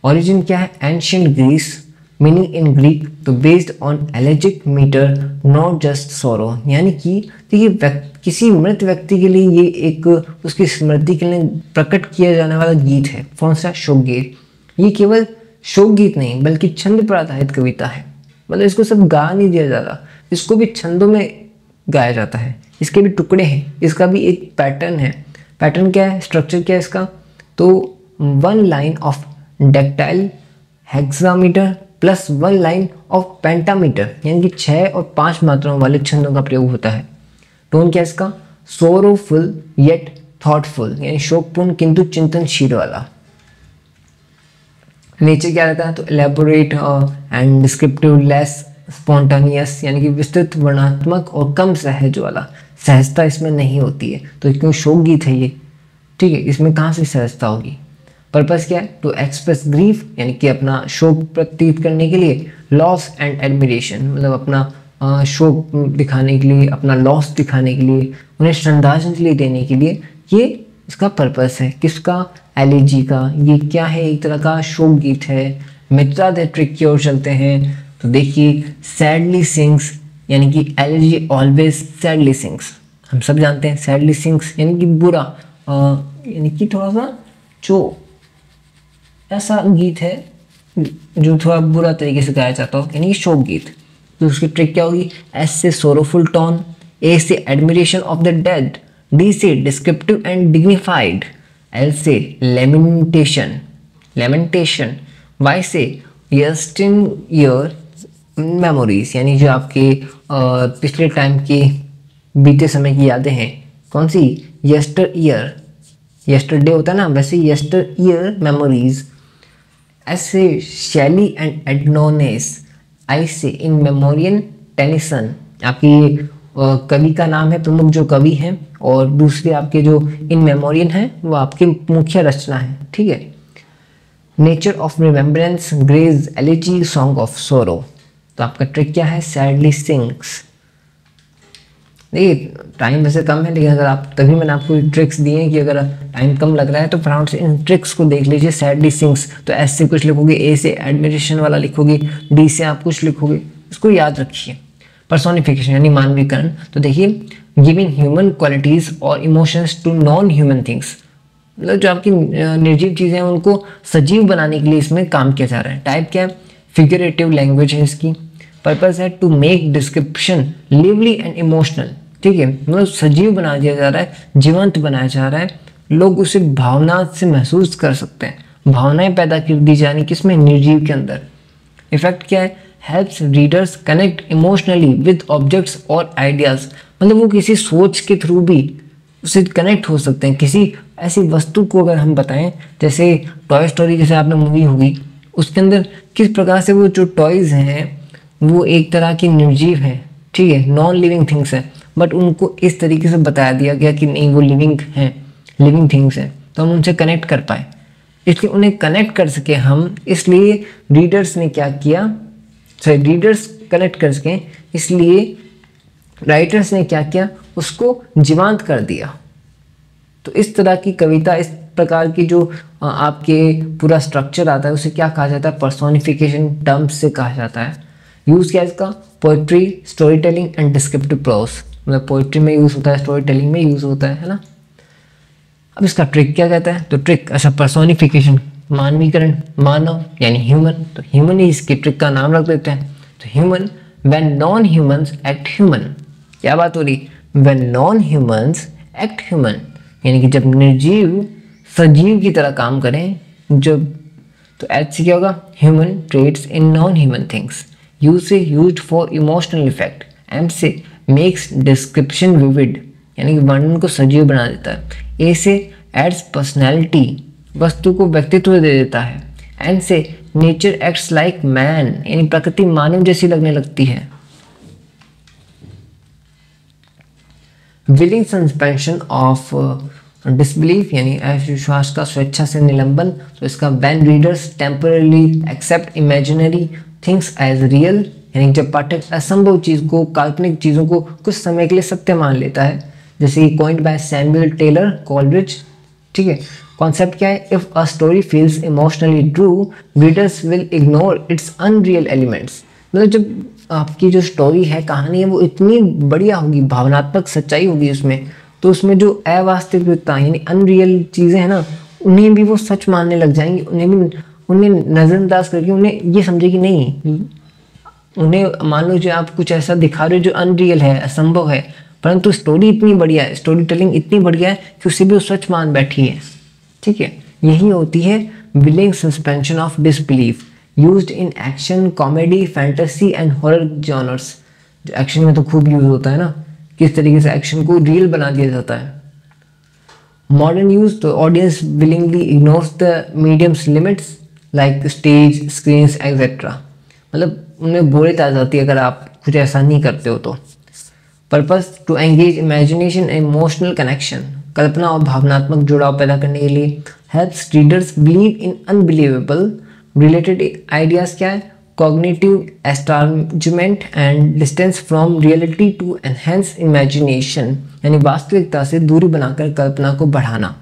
ओरिजिन क्या है, ancient Greece, meaning in Greek, तो based on elegiac meter, not just sorrow, यानी कि देखिए किसी मृत व्यक्ति के लिए ये एक उसकी स्मृति के लिए प्रकट किया जाने वाला गीत है। कौन सा, शोक गीत। ये केवल शोक गीत नहीं बल्कि छंद पर आधारित कविता है, मतलब इसको सब गा नहीं दिया जाता, इसको भी छंदों में गाया जाता है। इसके भी टुकड़े हैं, इसका भी एक पैटर्न है। पैटर्न क्या है, स्ट्रक्चर क्या है इसका, तो 1 line of dactyl hexameter plus 1 line of pentameter, यानी कि 6 और 5 मात्राओं वाले छंदों का प्रयोग होता है। टोन क्या है इसका, सोरोफुल येट थॉटफुल, यानी शोकपूर्ण किंतु चिंतनशील वाला। नेचर क्या रहता है, तो एलेबोरेट एंड डिस्क्रिप्टिव, लेस स्पॉन्टानियस, यानी कि विस्तृत, वर्णनात्मक और कम सहज वाला। सहजता इसमें नहीं होती है, तो क्यों शोक गीत है ये, ठीक है, इसमें कहाँ से सहजता होगी। पर्पस क्या है, टू एक्सप्रेस ग्रीफ, यानी कि अपना शोक प्रतीत करने के लिए, लॉस एंड एडमिरेशन, मतलब अपना शोक दिखाने के लिए, अपना लॉस दिखाने के लिए, उन्हें श्रद्धांजलि देने के लिए, ये इसका पर्पस है। किसका, एलिजी का। ये क्या है, एक तरह का शोक गीत है। मित्रा दे ट्रिक की ओर चलते हैं, तो देखिए सैडली सिंग्स, यानी कि एलिजी ऑलवेज सैडली सिंग्स, हम सब जानते हैं सैडली सिंग्स यानी कि बुरा, यानी कि थोड़ा सा जो ऐसा गीत है जो थोड़ा बुरा तरीके से गाया जाता हो, यानी कि शोक गीत। तो उसकी ट्रिक क्या होगी, एस से सोरोफुल टोन, ए से admiration of the dead, D से डिस्क्रिप्टिव एंड डिग्निफाइड, एल से लेमेंटेशन, वाई से यस्टिन ईयर मेमोरीज, यानी जो आपके पिछले टाइम की बीते समय की यादें हैं। कौन सी, यस्टर ईयर, यस्टरडे होता है ना, वैसे यस्टर ईयर मेमोरीज। ऐसे शैली एंड एडनोनेस, आई से इन मेमोरियन टेनिसन, आपकी कवि का नाम है, प्रमुख जो कवि हैं, और दूसरे आपके जो इन मेमोरियन हैं वो आपकी मुख्य रचना है, ठीक है। Nature of remembrance, Gray's elegy, song of sorrow. तो आपका ट्रिक क्या है, सैडली सिंग्स। देखिए टाइम वैसे कम है, लेकिन अगर आप, तभी मैंने आपको ट्रिक्स दिए हैं कि अगर टाइम कम लग रहा है तो फटाफट से इन ट्रिक्स को देख लीजिए। सैडली सिंग्स, तो एस से कुछ लिखोगे, ए से एडमिरेशन वाला लिखोगे, डी से आप कुछ लिखोगे, इसको याद रखिए। पर्सोनिफिकेशन यानी मानवीकरण, तो देखिए गिविंग ह्यूमन क्वालिटीज और emotions to non human things, मतलब जो आपकी निर्जीव चीज़ें हैं उनको सजीव बनाने के लिए इसमें काम किया जा रहा है। टाइप क्या है, फिगरेटिव लैंग्वेज है इसकी। पर्पस है to make description lively and emotional. ठीक है, मतलब सजीव बना दिया जा रहा है, जीवंत बनाया जा रहा है, लोग उसे भावना से महसूस कर सकते हैं, भावनाएं पैदा कर दी जानी किसमें, निर्जीव के अंदर। इफेक्ट क्या है, helps readers connect emotionally with objects और आइडियाज, मतलब वो किसी सोच के थ्रू भी उससे कनेक्ट हो सकते हैं। किसी ऐसी वस्तु को अगर हम बताएं, जैसे टॉय स्टोरी जैसे आपने मूवी होगी, उसके अंदर किस प्रकार से वो जो टॉयज हैं वो एक तरह की निर्जीव हैं, ठीक है, नॉन लिविंग थिंग्स हैं, बट उनको इस तरीके से बताया दिया गया कि नहीं वो लिविंग हैं, लिविंग थिंग्स हैं, तो हम उनसे कनेक्ट कर पाए। इसलिए उन्हें कनेक्ट कर सके हम, इसलिए रीडर्स ने क्या किया, रीडर्स कनेक्ट कर सकें इसलिए राइटर्स ने क्या किया, उसको जीवांत कर दिया। तो इस तरह की कविता, इस प्रकार की जो आपके पूरा स्ट्रक्चर आता है उसे क्या कहा जाता है, पर्सोनिफिकेशन टर्म्स से कहा जाता है। यूज़ क्या है इसका, poetry, story telling and descriptive prose, मतलब पोइट्री में यूज़ होता है, स्टोरी टेलिंग में यूज़ होता है ना। अब इसका ट्रिक क्या कहता है, तो ट्रिक, अच्छा पर्सोनिफिकेशन, मानवीकरण, मानव यानी ह्यूमन, तो ह्यूमन ही इसकी ट्रिक का नाम रख देते हैं। तो human, when non humans act human, क्या बात हो रही, when non humans act human, यानी कि जब निर्जीव सजीव की तरह काम करें, जब, तो एच से क्या होगा, human traits in non human things. U से used for emotional effect. M से मेक्स डिस्क्रिप्शन विविड, यानी कि वर्णन को सजीव बना देता है। ए से एड्स पर्सनैलिटी, वस्तु को व्यक्तित्व दे देता है। एन से नेचर एक्ट्स लाइक मैन, यानी प्रकृति मानव जैसी लगने लगती है। विलिंग सस्पेंशन ऑफ डिसबिलीफ, यानी अविश्वास का स्वेच्छा से निलंबन, तो इसका when readers temporarily accept imaginary things as real, यानी जब पाठक असंभव चीज को, काल्पनिक चीजों को कुछ समय के लिए सत्य मान लेता है, जैसे coined by Samuel Taylor Coleridge. ठीक है, कॉन्सेप्ट क्या है, if a story feels emotionally true readers will ignore its unreal elements, मतलब जब आपकी जो स्टोरी है, कहानी है, वो इतनी बढ़िया होगी, भावनात्मक सच्चाई होगी उसमें, तो उसमें जो अवास्तविकता यानी अनरियल चीज़ें हैं ना, उन्हें भी वो सच मानने लग जाएंगे, उन्हें नज़रअंदाज करके उन्हें ये समझे कि नहीं, उन्हें मान लो जो आप कुछ ऐसा दिखा रहे हो जो अनरियल है, असंभव है, परंतु स्टोरी इतनी बढ़िया है, स्टोरी टेलिंग इतनी बढ़िया है कि उसे भी वो सच मान बैठी है। ठीक है, यही होती है willing suspension of disbelief, used in action, comedy, fantasy and horror genres. जो एक्शन में तो खूब यूज होता है ना, किस तरीके से एक्शन को रियल बना दिया जाता है। मॉडर्न यूज, तो audience willingly ignores the mediums limits like stage, screens etcetera, मतलब उनमें बोरियत आ जाती है अगर आप कुछ ऐसा नहीं करते हो तो। Purpose, to engage imagination and emotional connection, कल्पना और भावनात्मक जुड़ाव पैदा करने के लिए। Helps readers believe in unbelievable related ideas, क्या है, cognitive estrangement and distance from reality to enhance imagination, यानी वास्तविकता से दूरी बनाकर कल्पना को बढ़ाना।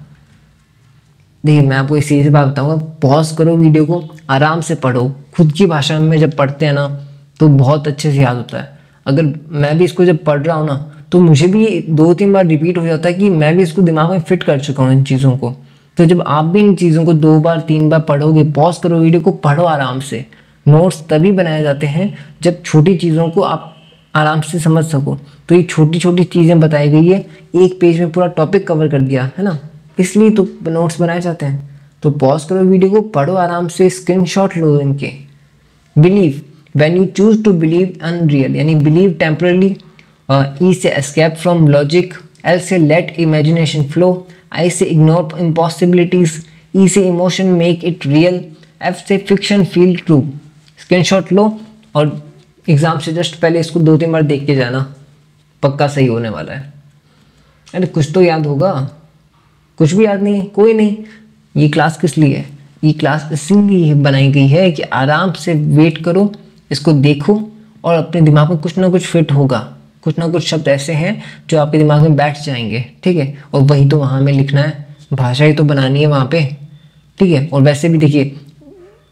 देखिए मैं आपको एक सीधी सी बात बताऊंगा, पॉज करो वीडियो को, आराम से पढ़ो, खुद की भाषा में जब पढ़ते हैं ना तो बहुत अच्छे से याद होता है। अगर मैं भी इसको जब पढ़ रहा हूँ ना तो मुझे भी 2-3 बार रिपीट हो जाता है कि मैं भी इसको दिमाग में फिट कर चुका हूँ इन चीज़ों को। तो जब आप भी इन चीज़ों को 2 बार 3 बार पढ़ोगे, पॉज करो वीडियो को, पढ़ो आराम से। नोट्स तभी बनाए जाते हैं जब छोटी चीज़ों को आप आराम से समझ सको। तो ये छोटी छोटी चीज़ें बताई गई है, एक पेज में पूरा टॉपिक कवर कर दिया है ना, इसलिए तो नोट्स बनाए जाते हैं। तो पॉज करो वीडियो को, पढ़ो आराम से, स्क्रीनशॉट लो इनके। Believe, when you choose to believe unreal, यानी बिलीव टेम्परली। ई से एस्केप फ्रॉम लॉजिक, एल से लेट इमेजिनेशन फ्लो, आई से इग्नोर इम्पॉसिबिलिटीज, ई से emotion make it real, F से फिक्शन फील ट्रू। स्क्रीनशॉट लो और एग्जाम से just पहले इसको 2-3 बार देख के जाना, पक्का सही होने वाला है। अरे कुछ तो याद होगा, कुछ भी याद नहीं, कोई नहीं। ये क्लास किस लिए है, ये क्लास इसीलिए बनाई गई है कि आराम से वेट करो, इसको देखो और अपने दिमाग में कुछ ना कुछ फिट होगा, कुछ ना कुछ शब्द ऐसे हैं जो आपके दिमाग में बैठ जाएंगे। ठीक है, और वही तो वहाँ में लिखना है, भाषा ही तो बनानी है वहाँ पे। ठीक है, और वैसे भी देखिए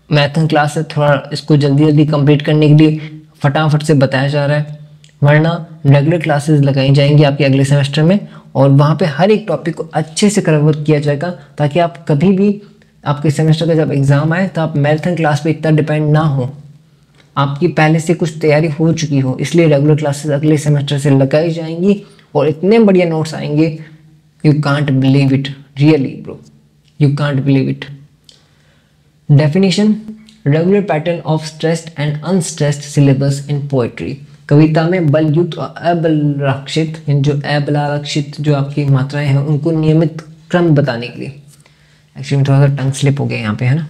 मैथ क्लास है, थोड़ा इसको जल्दी जल्दी कंप्लीट करने के लिए फटाफट से बताया जा रहा है, वरना रेगुलर क्लासेस लगाई जाएंगी आपके अगले सेमेस्टर में, और वहाँ पे हर एक टॉपिक को अच्छे से कवर किया जाएगा, ताकि आप कभी भी आपके सेमेस्टर का जब एग्ज़ाम आए तो आप मैराथन क्लास पे इतना डिपेंड ना हो। आपकी पहले से कुछ तैयारी हो चुकी हो, इसलिए रेगुलर क्लासेस अगले सेमेस्टर से लगाई जाएंगी और इतने बढ़िया नोट्स आएंगे, you can't believe it, really bro, you can't believe it. Definition, regular pattern of stressed and unstressed syllables in poetry. कविता में बलयुक्त और अबलारक्षित, जो अबलारक्षित जो आपकी मात्राएं हैं उनको नियमित क्रम बताने के लिए। एक्चुअली थोड़ा सा टंग स्लिप हो गया यहाँ पे, है ना।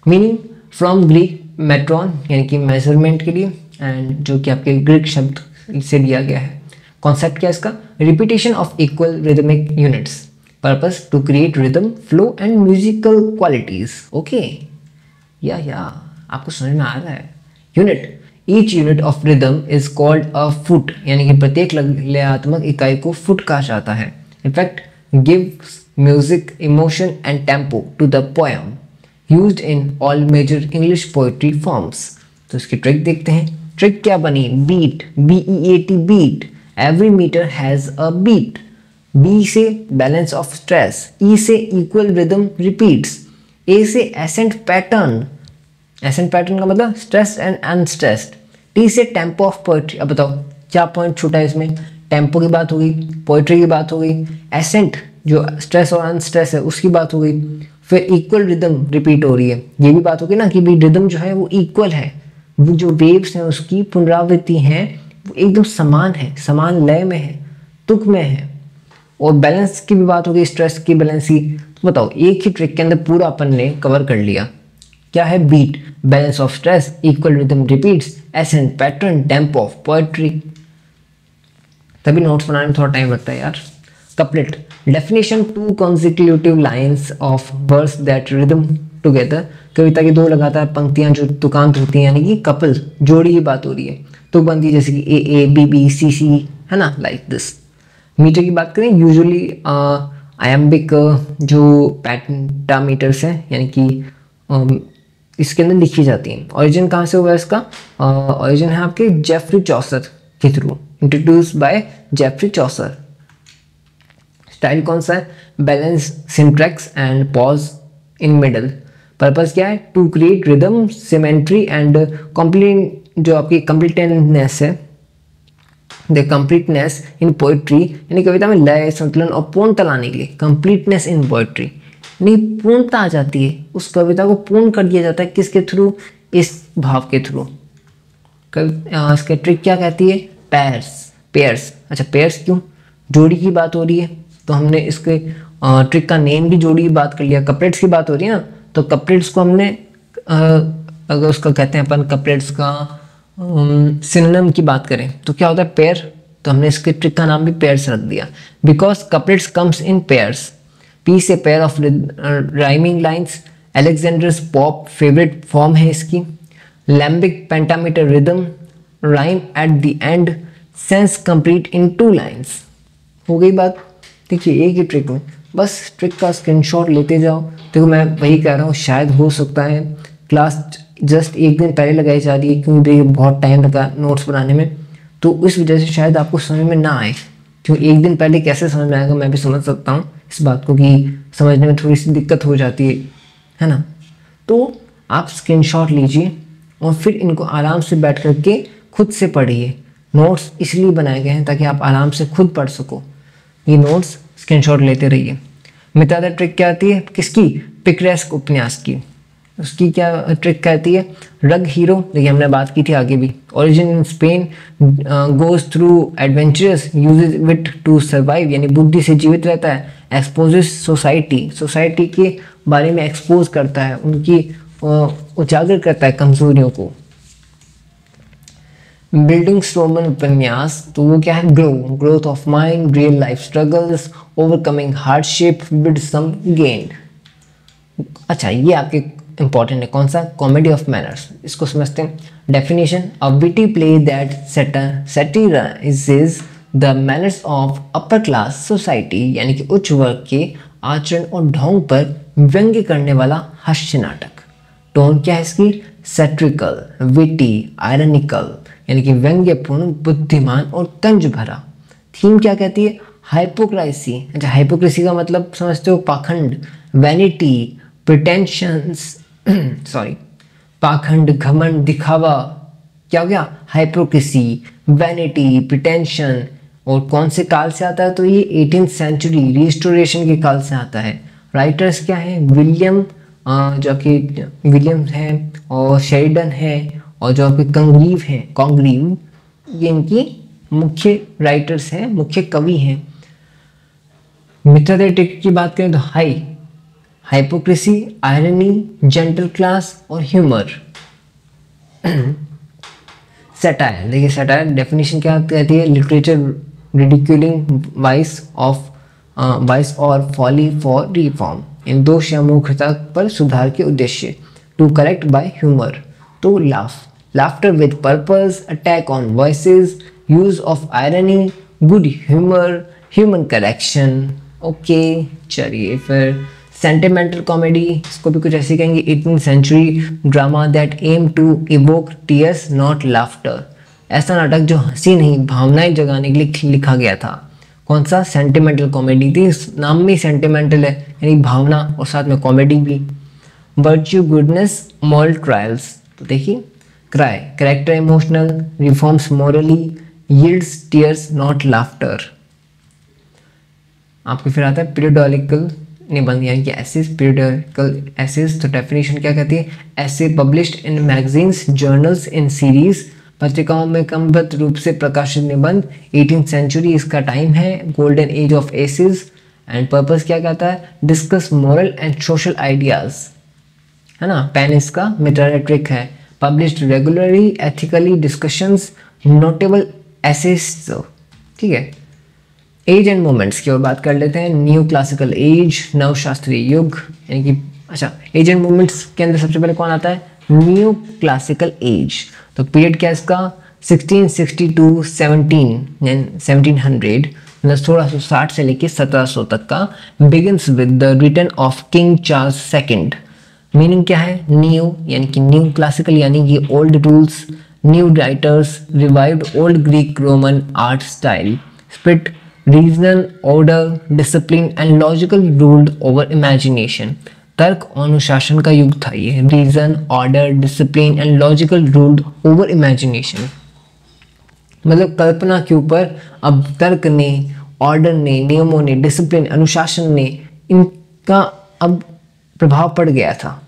मीनिंग, फ्रॉम ग्रीक मेट्रॉन यानी कि मेजरमेंट के लिए, एंड जो कि आपके ग्रीक शब्द से लिया गया है। कॉन्सेप्ट क्या है इसका, repetition of equal rhythmic units, purpose to create rhythm, flow and musical qualities. Okay, या आपको समझ में आ रहा है। Unit, each unit of rhythm is called a foot, यानी कि प्रत्येक लयात्मक इकाई को फुट कहा जाता है। Effect, gives music, emotion and tempo to the poem, used in all major English poetry forms. तो इसकी ट्रिक देखते हैं। ट्रिक क्या बनी, beat, BEAT, beat, every metre has a beat. B से बैलेंस ऑफ स्ट्रेस, ई से equal rhythm repeats, ए से accent pattern, accent pattern का मतलब स्ट्रेस एंड अनस्ट्रेस्ड, टी से टेम्पो ऑफ पोएट्री। अब बताओ क्या पॉइंट छूटा है इसमें, टेम्पो की बात हो गई, पोएट्री की बात हो गई, एसेंट जो स्ट्रेस और अनस्ट्रेस है उसकी बात हो गई, फिर इक्वल रिदम रिपीट हो रही है, ये भी बात होगी ना कि भी रिदम जो है वो इक्वल है, वो जो वेव्स हैं उसकी पुनरावृत्ति हैं वो एकदम समान है, समान लय में है, तुक में है। और बैलेंस की भी बात होगी, स्ट्रेस की, बैलेंस की। तो बताओ एक ही ट्रिक के अंदर पूरा अपन ने कवर कर लिया। क्या है, beat, balance of stress, equal rhythm repeats, accent pattern, tempo of poetry. तभी नोट्स बनाने में थोड़ा टाइम लगता है यार। Couplet, definition, two consecutive lines of verse that rhythm together. कविता की दो लगातार पंक्तियां जो तुकांत होती हैं, यानी कि कपल, जोड़ी की बात हो रही है, तो बनती है जैसे कि ए बी बी सी सी, है ना, लाइक दिस। मीटर की बात करें, यूजुअली आयम्बिक जो पेंटामीटर्स हैं, यानी कि इसके अंदर लिखी जाती हैं। ओरिजिन कहाँ से हुआ इसका, ओरिजिन है आपके जेफरी चॉसर के through, introduce by Geoffrey Chaucer. Style कौन सा है, balance, syntax and pause in middle. Purpose क्या है, to create rhythm, symmetry and complete, जो आपकी कंप्लीटनेस है, द कंप्लीटनेस इन पोएट्री, यानी कविता में लय, संतुलन और पूर्णता लाने के लिए। कंप्लीटनेस इन पोएट्री नहीं, पूर्णता आ जाती है, उस कविता को पूर्ण कर दिया जाता है, किसके थ्रू, इस भाव के थ्रू। इसके ट्रिक क्या कहती है, पेयर्स, पेयर्स। अच्छा पेयर्स क्यों, जोड़ी की बात हो रही है तो हमने इसके ट्रिक का नेम भी जोड़ी की बात कर लिया। कपलेट्स की बात हो रही है ना, तो कपलेट्स को हमने अगर उसका कहते हैं अपन कपलेट्स का सिनोनिम की बात करें तो क्या होता है, पेयर। तो हमने इसके ट्रिक का नाम भी पेयर्स रख दिया, because couplets comes in pairs. P से pair of rhyming lines, Alexander's Pope favourite form है इसकी। Iambic pentameter rhythm, rhyme at the end, sense complete in 2 lines. हो गई बात। देखिए एक ही ट्रिक में, बस ट्रिक का स्क्रीनशॉट लेते जाओ। देखो मैं वही कह रहा हूँ, शायद हो सकता है क्लास जस्ट एक दिन पहले लगाई जा रही है, क्योंकि देखिए बहुत टाइम लगा नोट्स बनाने में, तो इस वजह से शायद आपको समझ में ना आए। क्योंकि एक दिन पहले कैसे समझ में आएगा, मैं भी समझ सकता हूँ इस बात को कि समझने में थोड़ी सी दिक्कत हो जाती है ना। तो आप स्क्रीनशॉट लीजिए और फिर इनको आराम से बैठ करके खुद से पढ़िए। नोट्स इसलिए बनाए गए हैं ताकि आप आराम से खुद पढ़ सको। ये नोट्स स्क्रीनशॉट लेते रहिए। मितादा ट्रिक क्या आती है किसकी, पिक्रेस्क उपन्यास की। उसकी क्या ट्रिक कहती है, रग हीरो, देखिए हमने बात की थी आगे भी। Origin in Spain, goes through adventures, uses wit to survive, यानी बुद्धि से जीवित रहता है। एक्सपोजेस सोसाइटी, सोसाइटी के बारे में एक्सपोज करता है, उनकी उजागर करता है कमजोरियों को। बिल्डिंग स्टोमन उपन्यास, तो वो क्या है, growth of mind, real life struggles, overcoming hardship with some gain. अच्छा ये आपके इंपॉर्टेंट है, कौन सा, कॉमेडी ऑफ मैनर्स। इसको समझते हैं। Definition, a witty play that satirizes the manners of upper class society, यानी कि उच्च वर्ग के आचरण और ढोंग पर व्यंग्य करने वाला हास्य नाटक। टोन क्या है इसकी, सैट्रिकल, विटी, आयरनिकल, यानी कि व्यंग्यपूर्ण, बुद्धिमान और तंज भरा। थीम क्या कहती है, हाइपोक्रेसी। अच्छा हाइपोक्रेसी का मतलब समझते हो, पाखंड, वैनिटी, प्रिटेंशंस, सॉरी, पाखंड, घमंड, दिखावा, क्या हो गया, हाइपोक्रेसी, वैनिटी, प्रिटेंशन। और कौन से काल से आता है, तो ये 18th सेंचुरी रिस्टोरेशन के काल से आता है। राइटर्स क्या है, विलियम जो कि विलियम है और शेरिडन है और जो आपके कॉन्ग्रीव ये इनकी मुख्य राइटर्स हैं, मुख्य कवि हैं। मिथ्यात्मक की बात करें तो हाइपोक्रेसी, आयरनी, जेंटल क्लास और ह्यूमर। सटायर, देखिए सटायर डेफिनेशन क्या कहती है, लिटरेचर रिडिक्यूलिंग वाइस और फॉली फॉर रिफॉर्म, इन दोष या मूर्खता पर सुधार के उद्देश्य, टू करेक्ट बाय ह्यूमर, तो laughter with purpose, attack on voices, use of irony, good humour, human correction. Okay, चलिए फिर सेंटिमेंटल कॉमेडी, इसको भी कुछ ऐसे कहेंगे, 18th century drama that aim to evoke tears not laughter, ऐसा नाटक जो हंसी नहीं भावनाएं जगाने के लिए लिखा गया था। कौन सा, सेंटिमेंटल कॉमेडी थी, इस नाम में सेंटिमेंटल है यानी भावना और साथ में कॉमेडी भी। वर्च्यू, गुडनेस, मॉरल ट्रायल्स, तो देखिए cry, character emotional, reforms morally, yields tears not laughter. आपको फिर आता है पीरियोडिकल निबंध यानी कि एसेस, पीरियोडिकल एसेस, तो डेफिनेशन क्या कहती है, essay published in magazines, journals, in series, पत्रिकाओं में क्रमबद्ध रूप से प्रकाशित निबंध। 18th सेंचुरी इसका टाइम है, golden age of essays. And purpose क्या कहता है, discuss moral and social ideas, है ना। पेन इसका मिथ्यात्मक है, published regularly, ethically, discussions, notable essays. ठीक है, एज एंड मोमेंट्स की ओर बात कर लेते हैं। न्यू क्लासिकल एज, नव शास्त्रीय युग, यानी कि अच्छा एज एंड मोमेंट्स के अंदर सबसे पहले कौन आता है, न्यू क्लासिकल एज। तो पीरियड क्या है इसका, 1660 1700, मतलब 1660 से लेके 1700 तक का। Begins with the return of King Charles second. Meaning क्या है, न्यू यानी कि न्यू, क्लासिकल यानी कि old rules, new writers, revived old Greek Roman art style, spirit, regional, order, discipline and logical ruled over imagination. तर्क और अनुशासन का युग था ये, reason, order, discipline and logical ruled over imagination, मतलब कल्पना के ऊपर अब तर्क ने, ऑर्डर ने, नियमों ने, डिसिप्लिन, अनुशासन ने, इनका अब प्रभाव पड़ गया था।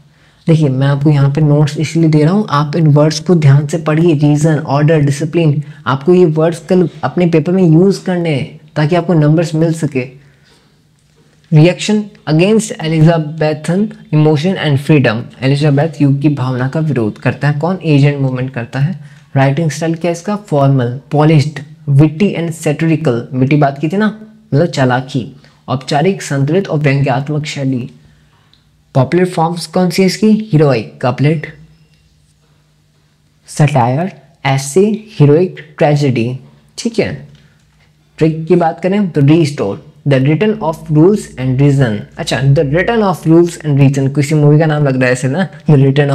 देखिए मैं आपको यहाँ पे नोट्स इसलिए दे रहा हूँ, आप इन वर्ड्स को ध्यान से पढ़िए, रीजन, ऑर्डर, डिसिप्लिन, आपको ये वर्ड्स कल अपने पेपर में यूज करने हैं ताकि आपको नंबर्स मिल सके। Reaction against Elizabethan emotion and freedom, Elizabeth युग की भावना का विरोध करता है कौन, एजेंट मूवमेंट करता है। राइटिंग स्टाइल क्या है इसका, formal, polished, witty and satirical, witty बात की थी ना, मतलब चालाकी, औपचारिक, संतुलित और व्यंग्यात्मक शैली। पॉपुलर फॉर्म्स कौन सी है इसकी, heroic, couplet, satire, essay, heroic, tragedy. ठीक है, ट्रिक की बात करें तो restore, the return of rules and reason. अच्छा, the return of rules and reason, किसी मूवी का नाम लग रहा है ऐसे ना, the return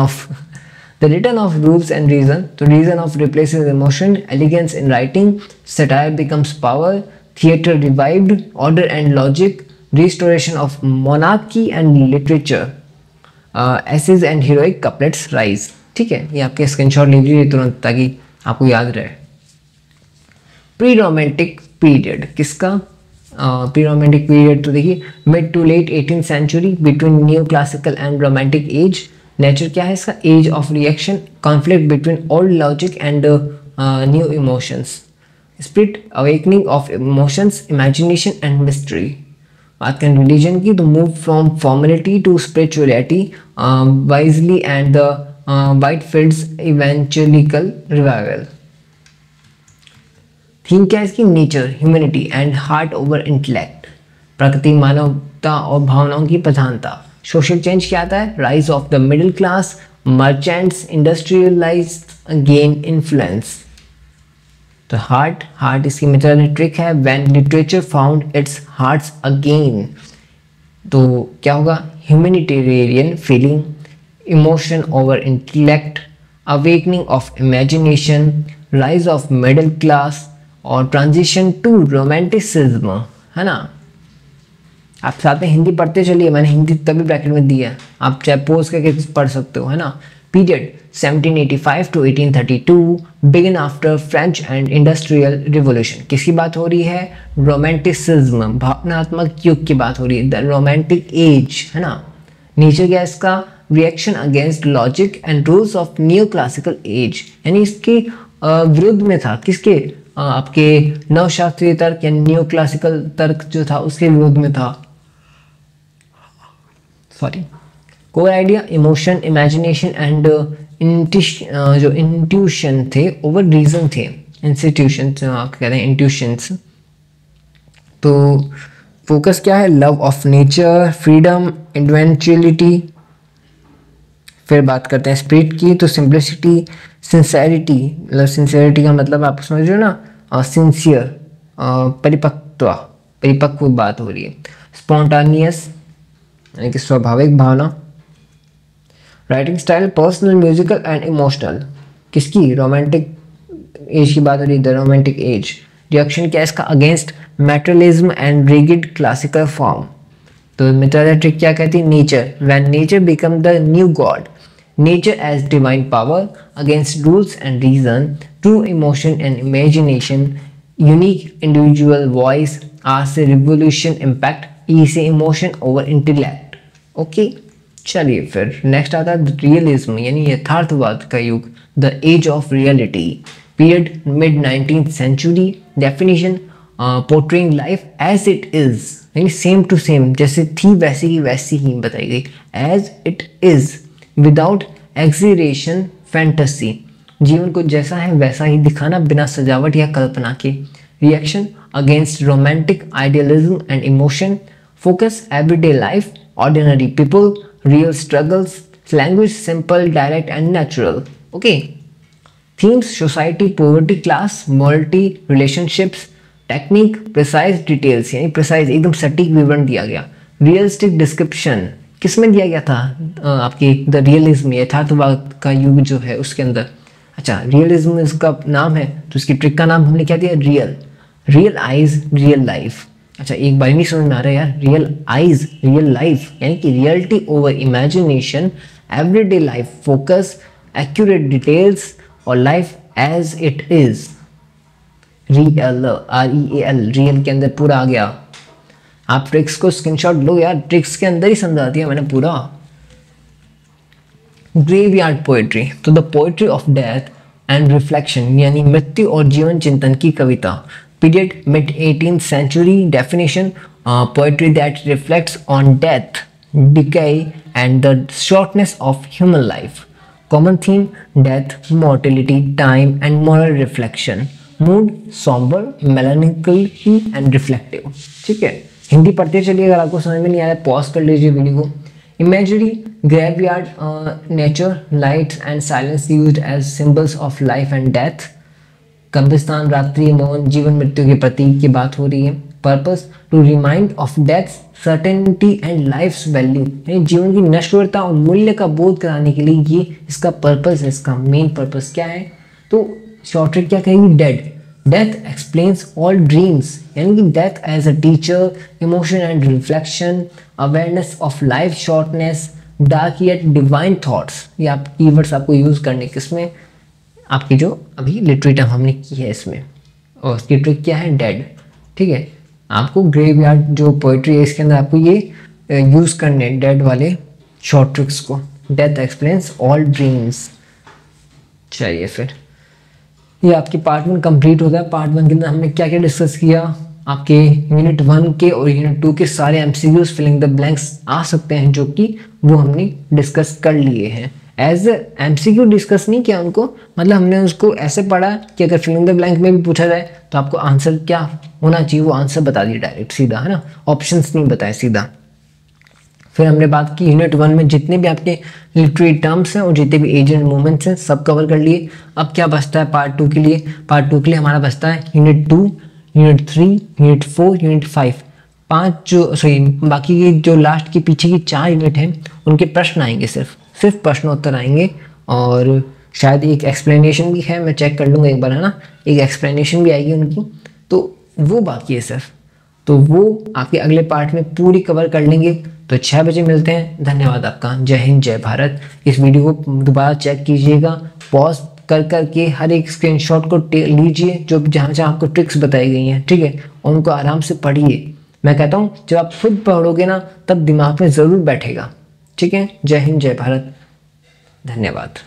of rules and reason. तो reason of replaces emotion, elegance in writing, satire becomes power, theatre revived, order and logic, restoration of monarchy and literature, essays and heroic couplets rise। ठीक है, ये आपके screenshot ले लीजिए तुरंत ताकि आपको याद रहे। प्री रोमांटिक पीरियड किसका, प्री रोमांटिक पीरियड तो देखिए mid to late 18th century, between new classical and romantic age. Nature क्या है इसका, age of reaction, conflict between old logic and new emotions, spirit awakening of emotions, imagination and mystery. बात करें religion की तो move from formality to spirituality, Wesley and the Whitefields evangelical revival. Theme क्या है इसकी, nature, humanity and heart over intellect, प्रकृति, मानवता और भावनाओं की प्रधानता। सोशल चेंज क्या आता है, rise of the middle class, merchants, industrialised, gain influence. तो हार्ट इसकी मिथोलॉजिकल ट्रिक है, when literature found it's hearts again. तो क्या होगा, humanitarian feeling, emotion over intellect, awakening of imagination, rise of middle class और ट्रांजिशन टू रोमांटिसिज्म, है ना। आप साथ में हिंदी पढ़ते चलिए, मैंने हिंदी तभी ब्रैकेट में दी है, आप चाहे पोज करके पढ़ सकते हो, है ना। Period 1785 to 1832 begin after French and Industrial Revolution. किसकी बात हो रही है? रोमांटिसिज्म, भावनात्मक युग की बात हो रही है, द रोमांटिक एज, है ना. नेचर क्या है इसका? Reaction against logic and rules of new classical as, यानी इसके विरुद्ध में था. किसके? आपके नवशास्त्रीय तर्क या न्यू क्लासिकल तर्क जो था उसके विरुद्ध में था. Sorry. Core idea, emotion, imagination and जो इंट्यूशन थे ओवर रीजन थे. इंस्टीट्यूशन आप कहते हैं इंट्यूशंस. तो फोकस क्या है? Love of nature, freedom, eventuality. फिर बात करते हैं स्पिरिट की, तो सिंप्लिसिटी, सिंसेरिटी. मतलब सिंसेरिटी का मतलब आप समझ रहे हो ना, सिंसियर, परिपक्व बात हो रही है. स्पॉन्टानियस यानी कि स्वाभाविक भावना. Writing style, personal, musical and emotional. किसकी? रोमांटिक एज की बात हो रही है, द रोमांटिक एज. रिएक्शन क्या है इसका? Against materialism and rigid classical form. तो मिथोलॉजी क्या कहती है? Nature, when nature become the new god, nature as divine power, against rules and reason, true emotion and imagination, unique individual voice, R से revolution impact, E से emotion over intellect. Okay, चलिए फिर next आता है realism यानी यथार्थवाद का युग, the age of reality. Period mid 19th century. Definition, portraying life as it is, यानी सेम टू सेम, जैसे थी वैसी ही बताई गई. As it is without exaggeration, fantasy, जीवन को जैसा है वैसा ही दिखाना बिना सजावट या कल्पना के. Reaction against romantic idealism and emotion. Focus everyday life, ordinary people, real struggles. Language simple, direct and natural. Okay. Themes society, poverty, class, morality, relationships. Technique precise details, यानी प्रिसाइज एकदम सटीक विवरण दिया गया. रियलिस्टिक डिस्क्रिप्शन किस में दिया गया था? आपकी द रियलिज्म, यथार्थवाद का युग जो है उसके अंदर. अच्छा, रियलिज्म इसका नाम है तो इसकी ट्रिक का नाम हमने क्या दिया? Real. Real eyes, real life. अच्छा, एक बार नहीं समझ में आ रहा है यार. रियल आइज, रियल लाइफ, यानी कि reality over imagination, everyday life, focus, accurate details और life as it is. Real, REAL, real के अंदर पूरा आ गया. आप ट्रिक्स को स्क्रीनशॉट लो यार, ट्रिक्स के अंदर ही समझा दिया मैंने पूरा. ग्रेवयार्ड पोएट्री, तो the poetry of death and reflection, यानी मृत्यु और जीवन चिंतन की कविता. Period mid 18th century. Definition, poetry that reflects on death, decay and the shortness of human life. Common theme, death, mortality, time and moral reflection. Mood, sombre, melancholy and reflective. ठीक है, हिंदी पढ़ते चलिए, अगर आपको समझ में नहीं आ रहा है पॉज कर लीजिए वीडियो को. Imagery, graveyard, nature, lights and silence used as symbols of life and death. कब्रिस्तान, रात्रि, मौन, जीवन मृत्यु के प्रतीक की बात हो रही है. Purpose, to remind of death, certainty and life's value, यानी जीवन की नश्वरता और मूल्य का बोध कराने के लिए ये इसका पर्पस है. इसका मेन पर्पस क्या है? तो शॉर्ट ट्रिक क्या कहेगी? Dead. Death explains all dreams, यानी कि death as a teacher, emotion and reflection, awareness of life shortness, dark yet divine thoughts. ये आप कीवर्ड्स आपको यूज करने किसमें? आपकी जो अभी लिटरेरी टर्म हमने की है इसमें. और उसकी ट्रिक क्या है? डेड. ठीक है, आपको ग्रेवयार्ड जो पोएट्री है इसके अंदर आपको ये यूज करने डेड वाले शॉर्ट ट्रिक्स को. Death explains all dreams. चलिए फिर ये आपकी पार्ट 1 कंप्लीट होता है. पार्ट 1 के अंदर हमने क्या क्या डिस्कस किया? आपके यूनिट 1 के और यूनिट 2 के सारे MCQs फिलिंग द ब्लैंक्स आ सकते हैं जो कि वो हमने डिस्कस कर लिए हैं. एज MCQ डिस्कस नहीं किया उनको, मतलब हमने उसको ऐसे पढ़ा कि अगर फिलिंग द ब्लैंक में भी पूछा जाए तो आपको आंसर क्या होना चाहिए वो आंसर बता दिए डायरेक्ट सीधा, है ना, ऑप्शंस नहीं बताए सीधा. फिर हमने बात की यूनिट 1 में जितने भी आपके लिटरेरी टर्म्स हैं और जितने भी एजेंट मूवमेंट्स हैं सब कवर कर लिए. अब क्या बचता है पार्ट 2 के लिए? पार्ट 2 के लिए हमारा बचता है यूनिट 2, यूनिट 3, यूनिट 4, यूनिट 5. 5 जो बाकी की जो लास्ट के पीछे की 4 यूनिट हैं उनके प्रश्न आएंगे, सिर्फ प्रश्नोत्तर आएंगे. और शायद एक एक्सप्लेनेशन भी है, मैं चेक कर लूँगा एक बार, है ना, एक एक्सप्लेनेशन भी आएगी उनकी, तो वो बाकी है सिर्फ. तो वो आपके अगले पार्ट में पूरी कवर कर लेंगे। तो 6 बजे मिलते हैं। धन्यवाद आपका। जय हिंद, जय भारत। इस वीडियो को दोबारा चेक कीजिएगा, पॉज कर करके हर एक स्क्रीनशॉट को लीजिए जो जहाँ जहाँ आपको ट्रिक्स बताई गई हैं, ठीक है, और उनको आराम से पढ़िए। मैं कहता हूँ जब आप खुद पढ़ोगे ना तब दिमाग में ज़रूर बैठेगा। ठीक है, जय हिंद, जय भारत। धन्यवाद।